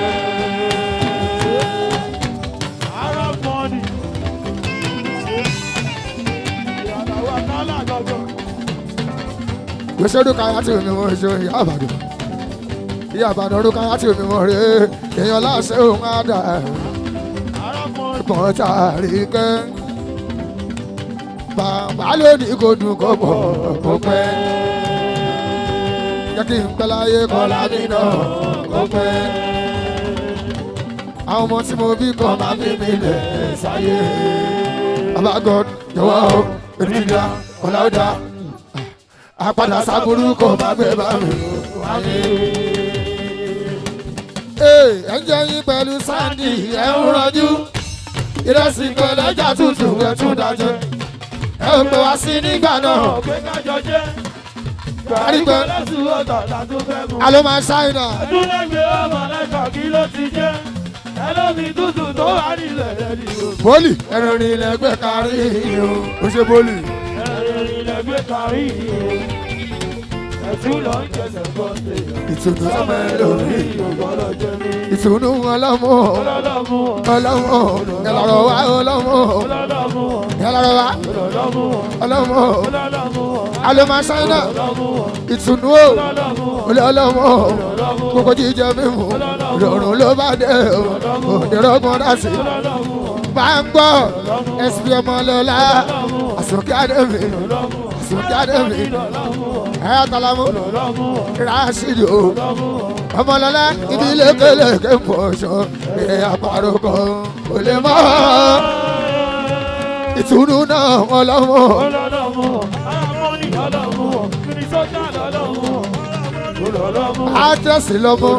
gbèsè orúkọ ayé àti omi wọn ṣe ìyá àbàdàn ìyá àbàdàn orúkọ ayé àti omi wọn rè é èèyàn láṣẹ òun á dà pọ̀ tàrí kẹ́. bàbá lónìí kò dùn kó pọ̀ kó pẹ́. jẹ́ kí n pẹ́ láyé kọ́ lábí náà kó pẹ́. àwọn ọmọ tí mo bí kọ́ máa fi mi lẹ̀ sáyé. bàbá God jọ̀wọ́ o ènìyàn ọ̀là ọ̀dà àpàdà sábúrú kò bá gbé bá mi wáyé. ẹ jẹ́ yín pẹ̀lú Sandy ẹ̀ ń rọjú ìrẹsì pẹ̀lú ẹja tútù ẹ̀ tún dájẹ́ ẹ ò pè wá sí nígbà náà. Àrígbẹ́ alo máa ṣáìnà. Adúlẹ̀gbẹ̀ ọmọ lẹ́kọ̀ọ́ kí ló ti jẹ́? Ẹlọ́mi tútù tó wà nílẹ̀ lẹ́ni o. Bólì ẹ̀rọ ni ilẹ̀ gbé kárí o. Ó ṣe bólì. Ẹ̀rọ ni ilẹ̀ gbé kárí o. Ẹ̀tún lọ ń jẹsẹ̀ bọ́ọ̀sẹ̀. Ìtùnú sọmọ ẹ lórí. Ìtùnú ọlọ́mọ. Ọlọ́mọ. Ẹlọ́rọ̀ wá ọlọ́mọ. Ẹlọ́rọ̀ wá ọlọ́mọ. Alo máa ṣáìnà. Ìtùnú o. Ọlọ́mọ. Gbogbo jíjẹ mímu. Ìrọ̀rùn ló bá dé o. Òdèrògùn dá sí. Bá ń gbọ́ SP Ọmọlọ́lá. Àsòkè Adémi. Àsòkè Adémi. Ayatalamu Rashidi o Ọmọlọ́lá ibi lékeleke ń fọṣọ àpárò kan kò lè mọ ìtùnú náà ọlọ́mọ. Àtẹ̀sí lọ́mọ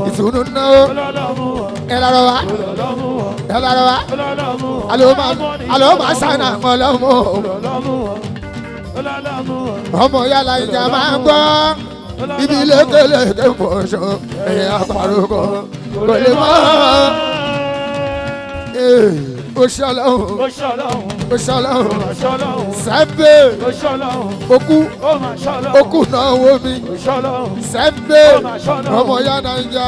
ìtùnú náà ẹ lọ́rọ̀ wá ẹ lọ́rọ̀ wá àlọ́ máa ṣàìnà ọlọ́mọ. Ọmọ yàrá ìjà máa ń gbọ́ ibi lékeleke fọṣọ àpárò kan kò lè mọ. Oṣọlọ́hún sẹ́ńbẹ́ okú náà wo mi sẹ́ńbẹ́ ọmọ yàrá ìjà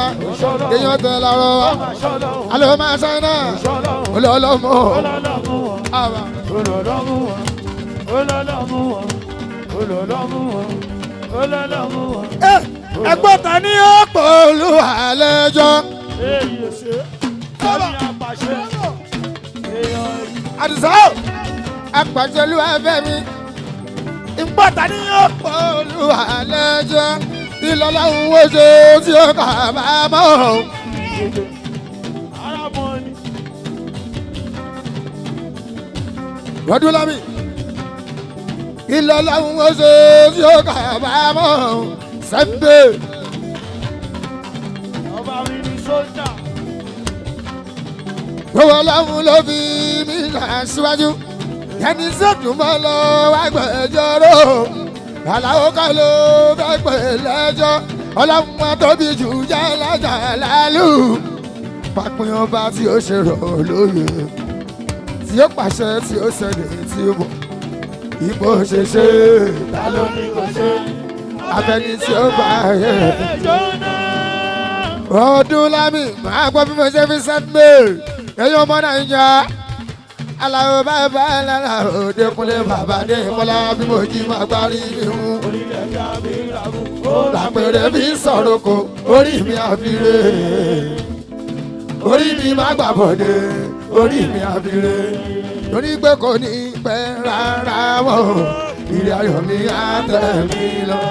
èèyàn tẹ̀ lọ́rọ̀ alẹ́ máa ṣáínà olólọ́mọ. Ẹgbọ́n ta ní ọ̀pọ̀ olúwalẹ́jọ́. Àdìsá apàṣẹ olúwa fẹ́ mi ìgbọ́ta ní ọ̀pọ̀ olùhàlẹ́jọ́ ìlọ́lá òun ṣe tí ó kà bá mọ́. Ọdún lámì ìlọ́lá òun ṣe tí ó kà bá mọ́. Sẹ́ńbẹ́. Ọba mi ní sójà. Owó ọlọ́run ló fi mí síwájú. Ẹni sọ́dún mọ́ lọ wá gbẹ̀jọ́rò. Àlàó ká ló fẹ́ pè lẹ́jọ́. Ọlọ́run wọn tóbi jù jẹ́ lẹ́jà lálù. Pápín ọba tí ó ṣe rọ̀ lóye. Tí ó pàṣẹ tí ó ṣẹlẹ̀ tí ó mọ̀. Ipò ṣe ṣe ta ló ní kò ṣe. Abẹni tí ó bá yẹ. Ọdún lámì máa gbọ́ bí mo ṣe fi sẹ́ńdẹ̀. Ẹ̀yin ọmọ Nàìjíríà. Aláwo bàbá lára Òdekúnlé bàbá dé Kọ́lá bí mo jí máa gbárí mi hù. Làpẹ̀rẹ̀ mi sọ̀rọ̀ kò orí mi àfiré. Orí mi má gbà bọ̀dé orí mi àfiré. Torí pé kò ní pẹ́ rárá mọ́. Ìrìn ayọ̀ mi á tẹ̀ mí lọ.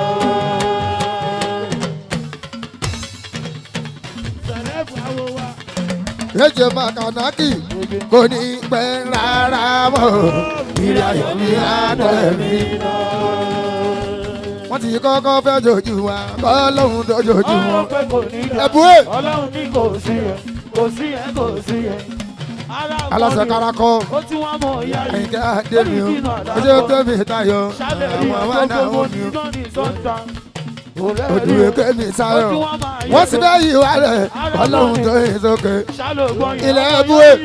Eje Makanaki kò ní pẹ́ rárá mọ́. Ìrìn ayọ̀ mi á tẹ̀ mí lọ. Wọ́n ti kọ́kọ́ fẹ́ jojú wa kọ́ lóhun tó jojú wọn. Ẹ̀bùn ẹ̀. Ọlọ́run ní kò sí ẹ̀ kò sí ẹ̀ kò sí ẹ̀. Aláṣẹ kárakọ́. Ó tí wọ́n mọ̀ ìyá yìí. Àyìnkẹ́ Adémi o. Ojú Tẹ́mi Táyọ̀. Àwọn àwọn náà wọ́n mi o. Ojú Kémi Táyọ̀. Wọ́n ti bẹ́ yìí wá rẹ̀ Ọlọ́run tó yẹ sókè. Ilẹ̀ ẹ̀bùn ẹ̀.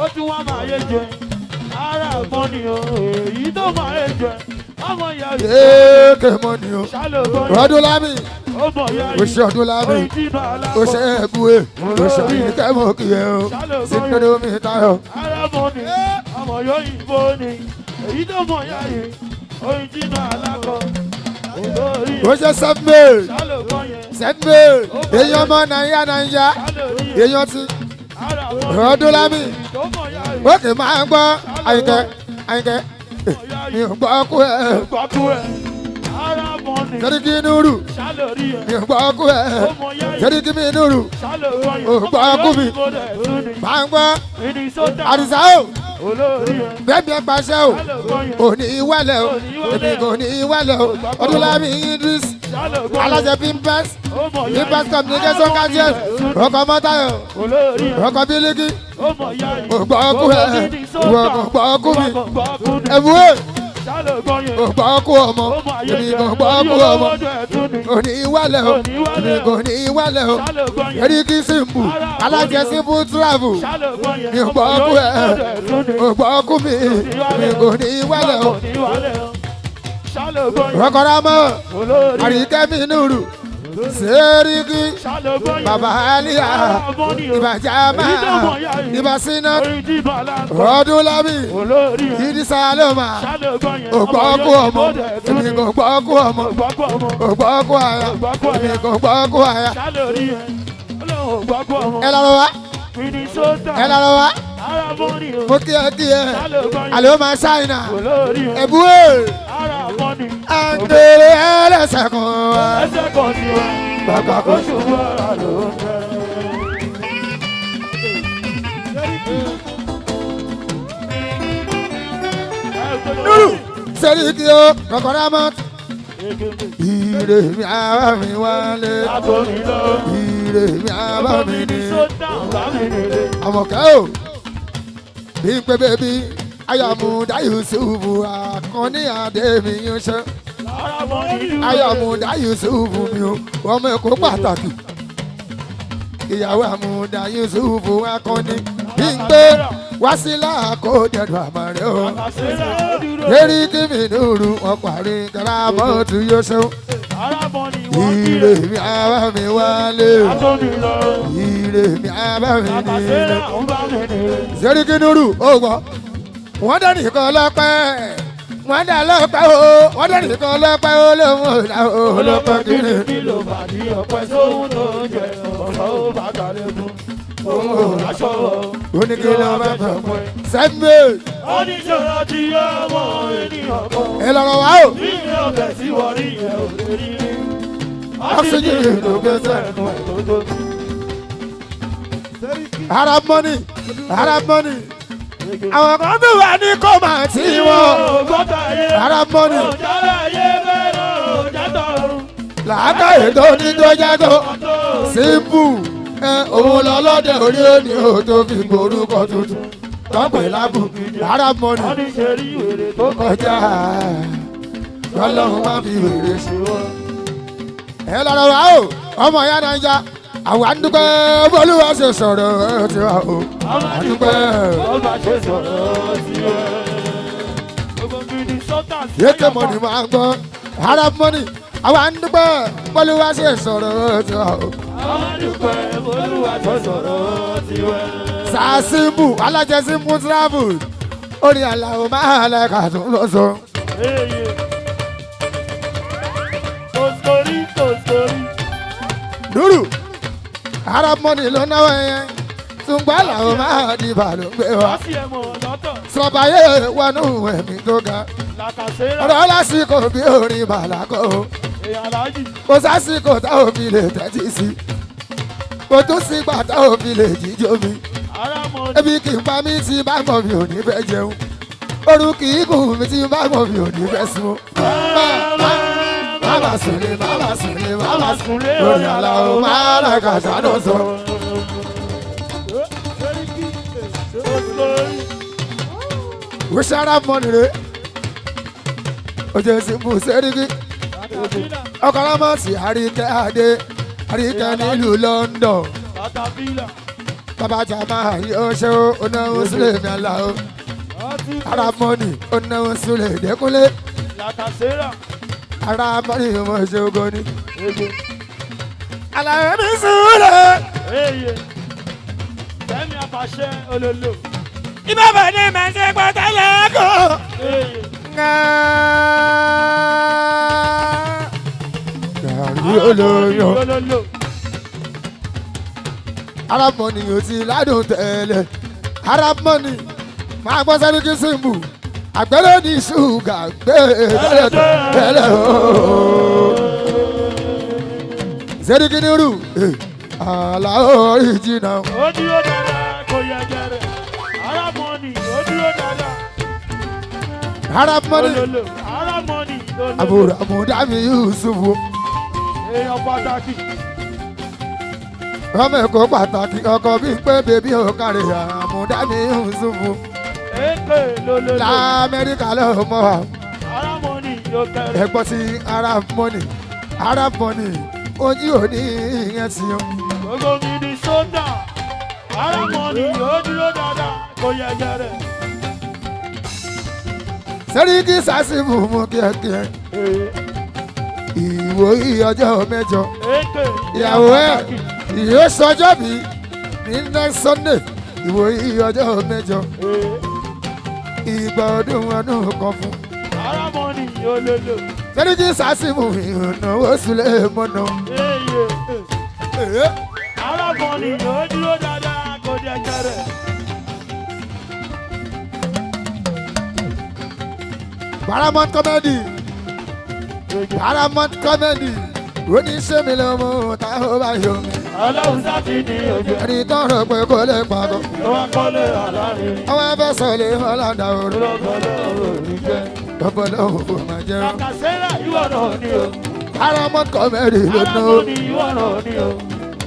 Ó tí wọ́n máa yé jẹ. Ara àgbọn ni o. Èyí tó máa yé jẹ. Ọmọ ìyá yìí. Yéèké mọ́ ni o. Ọdún lámì. Oṣù ọdún lámì. Oṣù ẹ̀bùn ẹ̀. Oṣù Àyìnkẹ́ mọ̀ kí ẹ o. Sínú mi Táyọ̀. Ara mọ́ ni. Ọmọ yóò yìnbó ni. Èyí tó mọ̀ ìyá yìí. Oyin jìnnà alákọ̀. Ó ṣe sẹ́ńbẹ̀ sẹ́ńbẹ̀ èèyàn ọmọ Nàìjíríà èèyàn ti Ọdún lámì ó kì í máa ń gbọ́ Àyìnkẹ́ mi ò gbọ́ kú ẹ̀ Sẹ́ríkì Núrù mi ò gbọ́ kú ẹ̀ Sẹ́ríkì mi Núrù ò gbọ́ kú mi máa ń gbọ́ Àdìsá o bẹ́ẹ̀ni ẹ pàṣẹ o òní ìwálẹ̀ o èmi kò ní ìwálẹ̀ o Ọdún lámì Idris alájẹ Pimpers communication gadget ọkọ̀ Mọ́táyọ̀ ọkọ̀ Bílíkì ògbọ́ ọkú ẹ̀ ògbọ́ ọkú mi ẹ̀bùwé ògbọ́ ọkú ọmọ èmi kò gbọ́ ọkú ọmọ òní ìwálẹ̀ o èmi kò ní ìwálẹ̀ o Eríkì Simbu alájẹ Simbu travel mi ògbọ́ ọkú ẹ̀ ògbọ́ ọkú mi èmi kò ní ìwálẹ̀ o ọkọ̀ Rámọ́ Àríkẹ́ mi Núrù Sẹ́ríkì bàbá Àlíyà ìbà Jàmá ìbà Sínà Ọdún lámì Ìdísà Lọ́mà ògbọ́ ọkú ọmọ èmi kò gbọ́ ọkú ọmọ ògbọ́ ọkú àyà èmi kò gbọ́ ọkú àyà ẹ lọ́rọ̀ wá ẹ lọ́rọ̀ wá mo kí ẹ àlọ́ máa ṣáìnà ẹ̀bùwé àgbèrè ẹlẹ́sẹ̀ kan wá. Ẹsẹ̀ kan ni wá. Bàbá kò ṣubú ara ló ń fẹ́. Núrù Sẹ́ríkì o kọ̀kọ́ Rámọ́. Ire mi àbá mi wálé. Ire mi àbá mi ní. Àmọ̀kẹ́ o bí n pé bébí Ayọ̀múdá Yusufu Akànní Adémi yín ṣe. Ayọ̀múdá Yusufu mi o ọmọ Èkó pàtàkì. Ìyàwó Àmúdá Yusufu Akànní bí n pé Wásílà kó dẹ̀dọ̀ àmàrẹ́ o. Sẹ́ríkì mi Núrù wọn parí Karamọ́ tí yóò ṣe. Ire mi àbá mi wálé. Ire mi àbá mi nílé. Sẹ́ríkì Núrù ó gbọ́. Wọ́n dẹ̀ nìkan lọ́pẹ́ wọ́n dẹ̀ lọ́pẹ́ o wọ́n dẹ̀ nìkan lọ́pẹ́ o lóhùn ọ̀la o lọ́pẹ́ kiri. Kí ló bá di ọpẹ́ sóhun tó jẹ ọ̀sán ó bá kalẹ̀ fún òun aṣọ wọ̀. Oníkìlọ̀ mẹ́fà mọ́. Sẹ́mi. Oníṣòro ti yọ ọmọ ènìyàn kan. Ẹ lọ́rọ̀ wá o. Ilé ọbẹ̀ tí wọ́n rí yẹn ò lè rí rí. Oxygen ló gbé sẹ́nu ẹ̀ tó tóbi. Arab money. Arab money. Àwọn kan tó wà ní kọ́mà tí wọ́n. Arab money. Làákàyè tó ní tó jẹ́ tó. Simple. Òun lọ́lọ́dẹ orí òní ò tó fi gbórúkọ tuntun. Tọ́pẹ̀ lábù. Arab money. Tó kọjá. Ọlọ́run má fi wèrè ṣe wọ́n. Ẹ lọ́rọ̀ wá o, ọmọ ìyá Naija, àwọn àdúgbò bọ́lúwa ṣe sọ̀rọ̀ ti wá o. Àdúgbò bọ́lúwa ṣe sọ̀rọ̀ ti wá. Yéké mọ̀nì máa ń gbọ́, Arab money, àwọn àdúgbò bọ́lúwa ṣe sọ̀rọ̀ ti wá o. Àdúgbò bọ́lúwa ṣe sọ̀rọ̀ ti wá. Sàásìmù, alájẹsìmù travel, orí àlàó máa lẹ́ka tó lọ sọ. Dúró, Arab money ló náwó yẹn, ṣùgbọ́n làwọn máa di bàlú gbé wa. Sọ̀bàyé wọnú ẹ̀mí tó ga. Ọ̀rọ̀ lásìkò bí orin màlákọ̀ o. Kò sásìkò tá ò fi lè tẹ́tí sí. Kò tún sígbà tá ò fi lè jíjó mi. Ebi kì í pa mí tí bá mọ̀ mi ò ní fẹ́ jẹun. Orun kì í kùn mi tí bá mọ̀ mi ò ní fẹ́ sùn. Mama sùnlé, mama sùnlé, mama sùnlé, lórí àlàó máa rà kàtà ló sọ. Wíṣẹ́ Arab money rè, ojú ìsìnkú sẹ́ríkì, ọkọ̀ alámọ̀sí àríkẹ́ adé, àríkẹ́ nílùú London. Bàbá Jamal yóò ṣe onáwó sílẹ̀ ní àlàó. Arab money, onáwó sílẹ̀ dẹ́kunlé. Arab money mo ṣe ogo ni. Àlàó mi súnlẹ̀. Fẹ́mi Àfàṣẹ olólo. Ìbábà ní màá ṣe pátá lẹ́kọ̀ọ́. Gàrí olóyún. Arab money yóò ti ládùn tẹ́lẹ̀. Arab money máa gbọ́ sẹ́ríkì símbù. Àgbẹ̀rẹ̀ ní ṣúgà gbé tẹ́lẹ̀ ooo. Sẹ́ríkì ní rú. Àlàó ìjìnà. Ó dúró dáadáa kò yẹ jẹrẹ. Arab money ó dúró dáadáa. Arab money. Olólo. Arab money olólo. Àbúrò àmúdámi Yusufu. Èèyàn pàtàkì. Ọmọ Èkó pàtàkì ọkọ bí pé bèbí ò kárí àmúdámi Yusufu. Èké lólólo. L'Amẹ́ríkà ló mọ̀ wá. Arab money yóò kẹrẹ. Ẹ̀gbọ́n sí Arab money. Arab money. Ojú òní ìyẹn ti yan. Gbogbo mi ni sódà. Arab money ó dúró dáadáa kò yẹ jẹrẹ. Sẹ́ríkì Sásímù mú kíákíá. Ìwò ọjọ́ mẹ́jọ. Èké Ìyàwó ẹ̀ ìyó sọjọ́ bí ní next Sunday. Ìwò ọjọ́ mẹ́jọ. Ìgbà ọdún kan fún. Arab money olólo. Sẹ́ríkì Sásímù ìrànwọ́ sílẹ̀ mọ́nà. Arab money ó dúró dáadáa kò yẹ jẹrẹ. Paramount comedy. Paramount comedy. Oníṣẹ́mi lọ́mọ táwọn bá yọ mí. Ọlọ́run sábì ní ojú. Ẹni tó rò pé kò lè pàgọ́. Ló wá kọ́lé àlárin. Àwọn ẹgbẹ́ sọ̀lẹ̀ ọ̀làdà òru. Lọ́gọ́lọ́ òní jẹ́. Bọ́bọ́ lọ́wọ́ kò máa jẹ́ wọn. Làkàṣẹ́rà ìwọ náà ni o. Paramount comedy ló ná o. Arab money ìwọ náà ni o.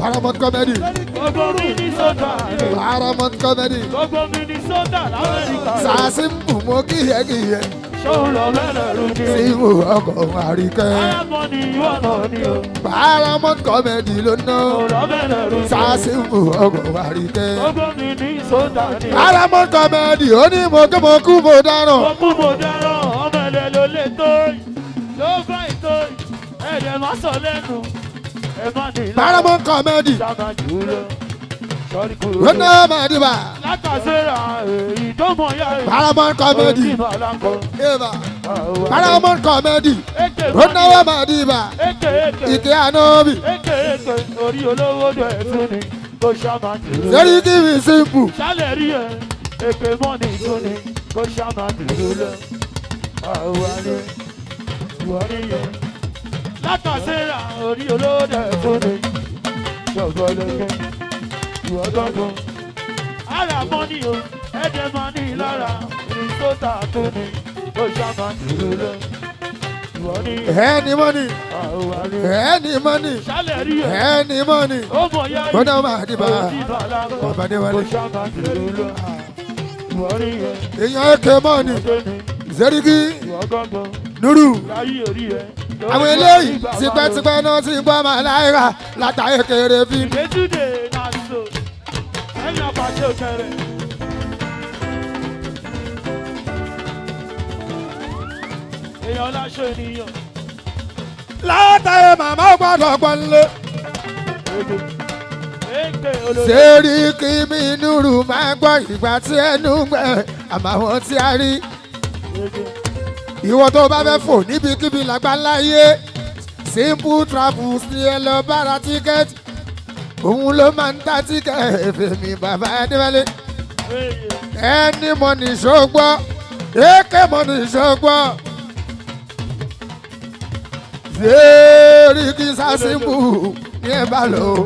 Paramount comedy. Gbogbo mi ní sódà ni o. Paramount comedy. Gbogbo mi ní sódà l'Amẹ́ríkà. Sàásìmù mú kíyẹ́kíyẹ́. Ṣóun lọ bẹ̀rẹ̀ rú ni. Símù ọkọ̀ àríkẹ́. Arab money ìwọ náà ni o. Paramount comedy ló ná o. Ṣóun lọ bẹ̀rẹ̀ rú ni. Sàásìmù ọkọ̀ àríkẹ́. Gbogbo mi ní sódà ni o. Paramount comedy ó ní mo kí mo kú mo dáràn. Mo kú mo dáràn, ọmọ ẹ̀lẹ́ ló lè tó yìí. Ló bá ìtó yìí. Ẹ̀rẹ̀ má sọ lẹ́nu. Ẹ má ní ìlànà. Paramount comedy. Ṣàmà jù lọ. Sọ́rí kúrò. Ó ná màdìbà. Látàṣẹ́ra èyí tó mọ̀ yá rẹ̀. Paramount comedy. Òyìnbó alákọ̀. Eva. Paramount comedy. Èké Ó ná màdìbà. èké èké. Ìké ànábì. Èké èké. Orí olówó dọ̀ ẹ̀ tún ni. kó ṣàmà dúró. Sẹ́rí kí mi simple. Ṣálẹ̀ rí ẹ̀ èpè mọ́ni tó ní kó ṣàmà dúró lọ. Àwárí ìwọ́rí yẹn. Látàsíra orí olóde tó ní. Ṣọ̀gbọ́n lókè ìwọ́ gbọ́ngàn. Ara mọ́ni o, ẹ̀jẹ̀ máa ní lára. Ìrìnsótà tó ní kó ṣàmà dúró lọ. Ìwọ́rí yẹn. Any money, Àwárí any money, ṣálẹ̀ rí ẹ̀. any money. Ó mọ̀ yá yìí. Bọ́dọ̀ máa dìbà. Bàbá dé Kó wálé. ṣàmà dúró lọ. Ìwọ́rí yẹn. Èèyàn èké money. Tó ní Sẹ́rí kí ìwọ́ gbọ́ngàn. Nuru. Láyé orí ẹ̀. Àwọn eléyìí tipẹ́tipẹ́ náà ti gbọ́ màláìra látàrí kéré bí. Ìgbésùdè náà so, ẹ̀yìn àpàṣẹ òkèrè. Èèyàn láṣọ ènìyàn. Látàrí màmá gbọ́dọ̀ gbọ́nlé. Èké olórí. Sẹ́rí kí mi Nuru máa gbọ́ ìgbà tí ẹnu gbẹ àmọ́ àwọn tí a rí. Ìwọ tó bá fẹ́ fò níbikíbi lágbàláyé Simple Travels ní ẹ lọ bára tíkẹ́ẹ̀tì òun ló máa ń ta tíkẹ́ẹ̀tì fèmí bàbá Adéwálé. Any money ṣógbọ́ AK money ṣógbọ́ Sẹ́rí kí sá Simple ní ẹ bá lò ó.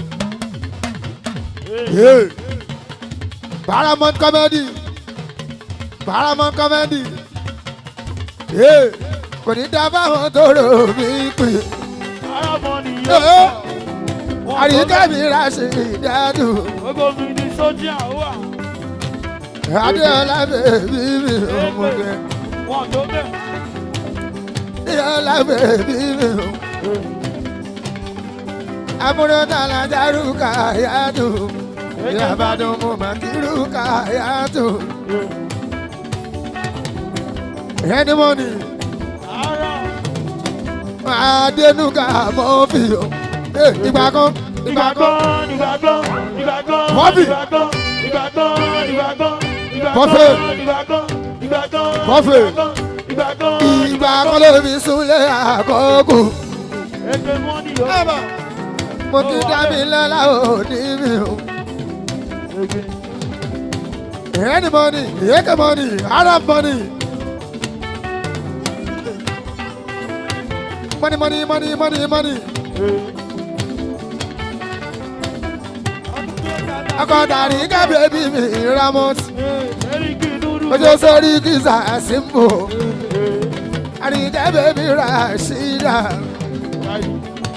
Paramount Comedy Paramount Comedy. Kò ní dá báwọn tó rò mí pè. Arábọ̀nì yóò pọ̀. Àríkẹ́mi ra ṣe ìdádùn. Gbogbo mi ní sójà wà. Adéọlá bèbí mi ò mú bẹ́. Wọ́n tó bẹ̀. Adéọlá bèbí mi ò. Amúrúdàlá dárúkà yàtọ̀. Ìyàbàdàn mo mà kírúkà yàtọ̀. Any money. Ara. Adénúgà mọ́ fi o. Ìgbà kan. Bọ́bì. Bọ́fẹ̀. Bọ́fẹ̀. Ìgbà kan ló fi súnlé àkókò. Mo ti dá mi lọ́la òní mi o. Any money, AK money, Arab money. Money. Akọ̀dàrí ká bèbí mi Ramot. Ojú sórí kìsà Simple. Àríkẹ́ bèbí Rashida.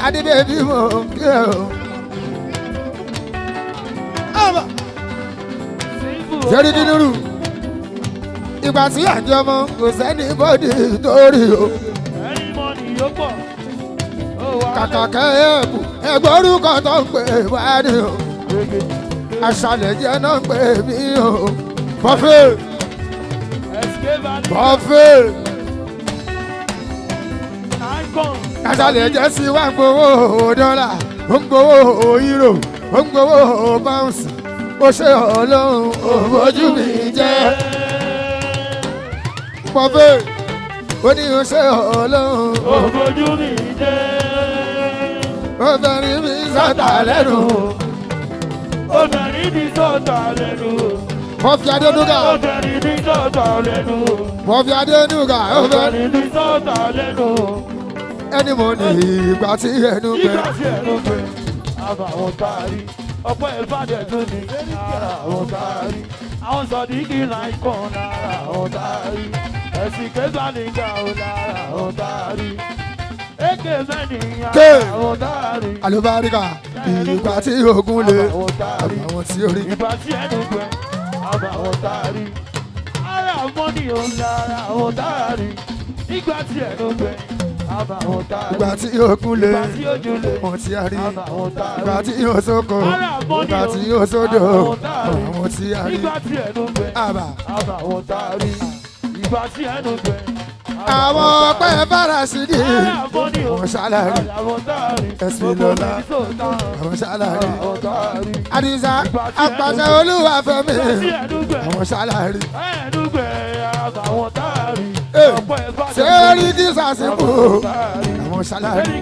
Adé bèbí mo kí o. Sẹ́rí kí Nuru. Ìgbà tí àjọ ọmọ kò sẹ́ni bọ́dì torí o. Kàkà kẹ́ẹ̀bù ẹgbẹ́ orúkọ tó ń pè wá ní o. Aṣálẹ̀ jẹ́ náà ń pè mí o. Bọ́fẹ̀. Aṣálẹ̀ jẹ́ sí wá ń gbowó dọ́là, ó ń gbowó euro, ó ń gbowó pounds. Ó ṣe Ọlọ́run òbójú mi jẹ́. Bọ́fẹ̀. Ó ní o ṣe Ọlọ́run òbójú mi jẹ́. Obìnrin mi sọ̀tà lẹ́nu. Obìnrin mi sọ̀tà lẹ́nu. Bọ́fì Adénúgà. Obìnrin mi sọ̀tà lẹ́nu. Bọ́fì Adénúgà. Obìnrin mi sọ̀tà lẹ́nu. Ẹni mo ní ìgbà tí ẹnu gbẹ. Ìgbà tí ẹnu gbẹ. Àbàwọ̀n taari. Ọ̀pọ̀ ìfàdé tún ní. Ara àwọn taari. Àwọn sọ̀díkì láì kàn lára àwọn taari. Ẹ̀sìn kẹsà ní ìgbà ò lára àwọn taari. Èké mẹ́ni àwọn taari. Àlùbáríkà ìgbà tí ogun lè. Àbàwọ̀n tí orí. Ìgbà tí ẹnu gbẹ. Àbàwọ̀n taari. Ara mọ́ni ò lára àwọn taari. Ìgbà tí ẹnu gbẹ. Àbàwọ̀n taari. Ìgbà tí ogun lè. Ìgbà tí ojú lè. Wọ́n ti a rí. Àbàwọ̀n taari. Ìgbà tí yóò sóko. Ìgbà tí yóò sódò. Àwọn tí a rí. Ìgbà tí ẹnu gbẹ. Àbàwọ̀n taari. Ìgbà tí ẹnu gbẹ. Àwọn ọpẹ́ Fárásídì. Àwọn ṣáláàrí. Ẹ̀sìn lọ́la. Àwọn ṣáláàrí. Àdìsá apàṣẹ Olúwafẹ́mi. Àwọn ṣáláàrí. Sẹ́rí kìsà Simple. Àwọn ṣáláàrí.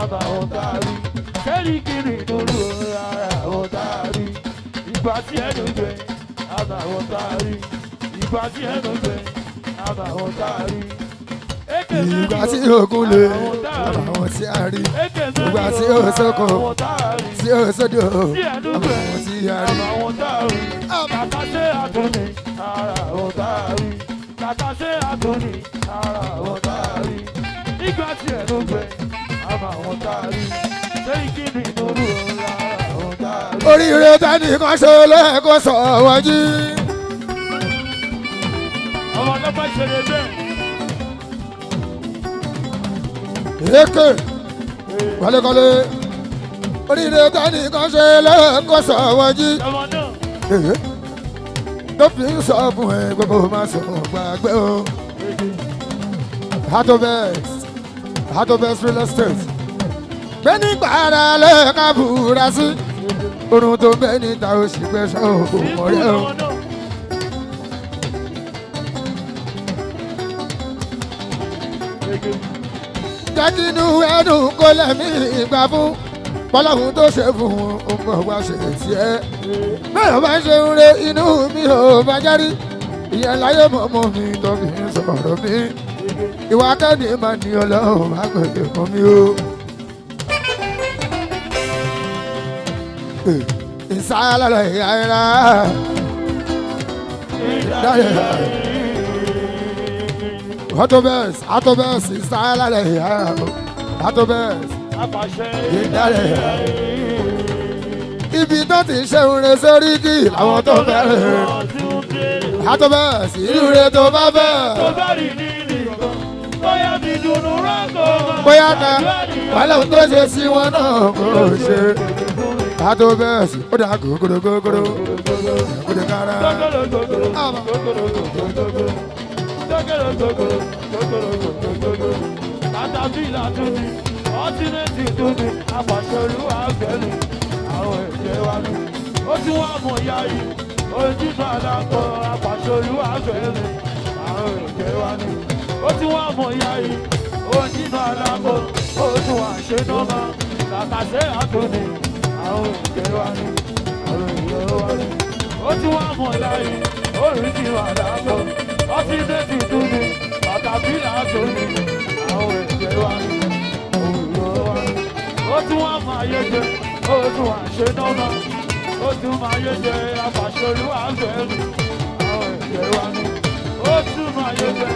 àbàwọ̀n táàrí. Sẹ́ríkì nínú ara àwọn táàrí. Ìgbà tí ẹnu gbẹ àbàwọ̀n táàrí. Ìgbà tí ẹnu gbẹ àbàwọ̀n táàrí. ìgbà tí ogun lè àbàwọ̀n tí a rí ìgbà tí ó sóko tí ó sódò àbàwọ̀n tí a rí. Kàkà ṣe àtúnni ara àwọn táàrí. Kàkà ṣe àtúnni ara àwọn táàrí. Ìgbà tí ẹnu gbẹ àbàwọ̀n táàrí. Sẹ́ríkì nínú ara àwọn táàrí. oríire tani kan ṣe lẹ́ẹ̀kọ́ sọ̀wọ́ jí. Ọmọ ọlọ́pàá ìṣẹ̀lẹ̀ bẹ́ẹ̀. èké kọ́lékọ́lé oríire tani kan ṣe lẹ́ẹ̀kọ́ sọ̀wọ́ jí. Ọmọ náà. tó fi ń sọ fún ẹ gbogbo máa sọ gbàgbé o. Hatobest real estate gbé nígbà ara lẹ́ẹ̀ka búra sí orun tó bẹ́ níta ó sì gbé ṣọ́ọ̀bù mọ́rẹ́ o. jẹ́ kí inú ẹnu kó lẹ́mí ìgbà fún bọ́lọ́hún tó ṣe fún un ó wá ṣe tiẹ̀. bẹ́ẹ̀ bá ṣe ń re inú mi ò bá járí ìyẹn láyé mọ́mọ́ mi tó fi ń sọ̀rọ̀ mi. ìwà kẹ́ni máa ní ọlọ́run má gbèdé fún mi o. ìsàlẹ̀ ìyára Hatobest ìsàlẹ̀ ìyára Hatobest ìdálẹ̀ ìyára. ibi tó ti ṣe ń re sórí kí àwọn tó fẹ́rẹ̀ Hatobest ìlú rẹ tó bá fẹ́. bóyá ká wàhálà tó ṣe sí wọn náà kò ṣe. Hatobest ó dà gògòrò gògòrò gògòrò kára. Katapila tún ni, ọtínétì tún ni, apàṣẹlúwà gbẹ̀lú, àwọn ẹ̀jẹ̀ wa ni. Ó tún wá mọ̀ ya yìí, ojútùú àdàpọ̀, apàṣẹlúwà gbẹ̀lú, àwọn ẹ̀jẹ̀ wa ni. Ó tún wá mọ̀ ya yìí, ojútùú àdàpọ̀, ó tún wá ṣe nọ́mà, kàkàṣẹ́ àtúnni, àwọn ẹ̀jẹ̀ wa ni, àwọn ẹ̀jẹ̀ wa ni. Ó tún wá mọ̀ ya yìí, ojútùú àdàpọ̀, ọtínétì tún ni, katapila tún ni. Ó tún wá máa yé jẹ, ó tún wá ṣe nọ́mà, ó tún máa yé jẹ, apàṣẹlúwà gbẹ̀rù, àwọn ẹ̀jẹ̀ wa ni. Ó tún máa yé jẹ,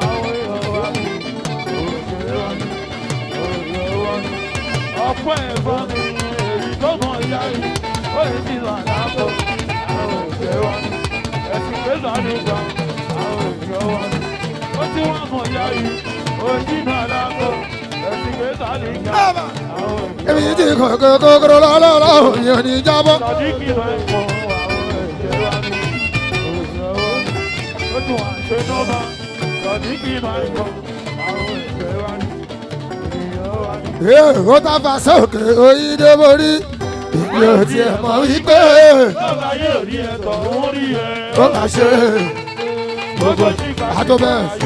àwọn èèyàn wa ni, òṣèré wa ni, òṣèré wa ni. Ọ̀pọ̀ ẹ̀fọ́ mi, èyí tó mọ̀ ìyá yìí, ó yẹ ti wà lápò, àwọn ẹ̀jẹ̀ wa ni. Ẹ̀sìn pé lọ́dún kan, àwọn ẹ̀jẹ̀ wa ni. Ó tún wá mọ̀ ìyá yìí, ojú náà lápò. èmi ti kòkòrò lọ́lọ́lọ́ yóò ní jábọ́. ó ta fà sókè oyídé borí ìgbé òtí ẹ̀ mọ̀ wípé ó máa ṣe gbogbo Hatobest.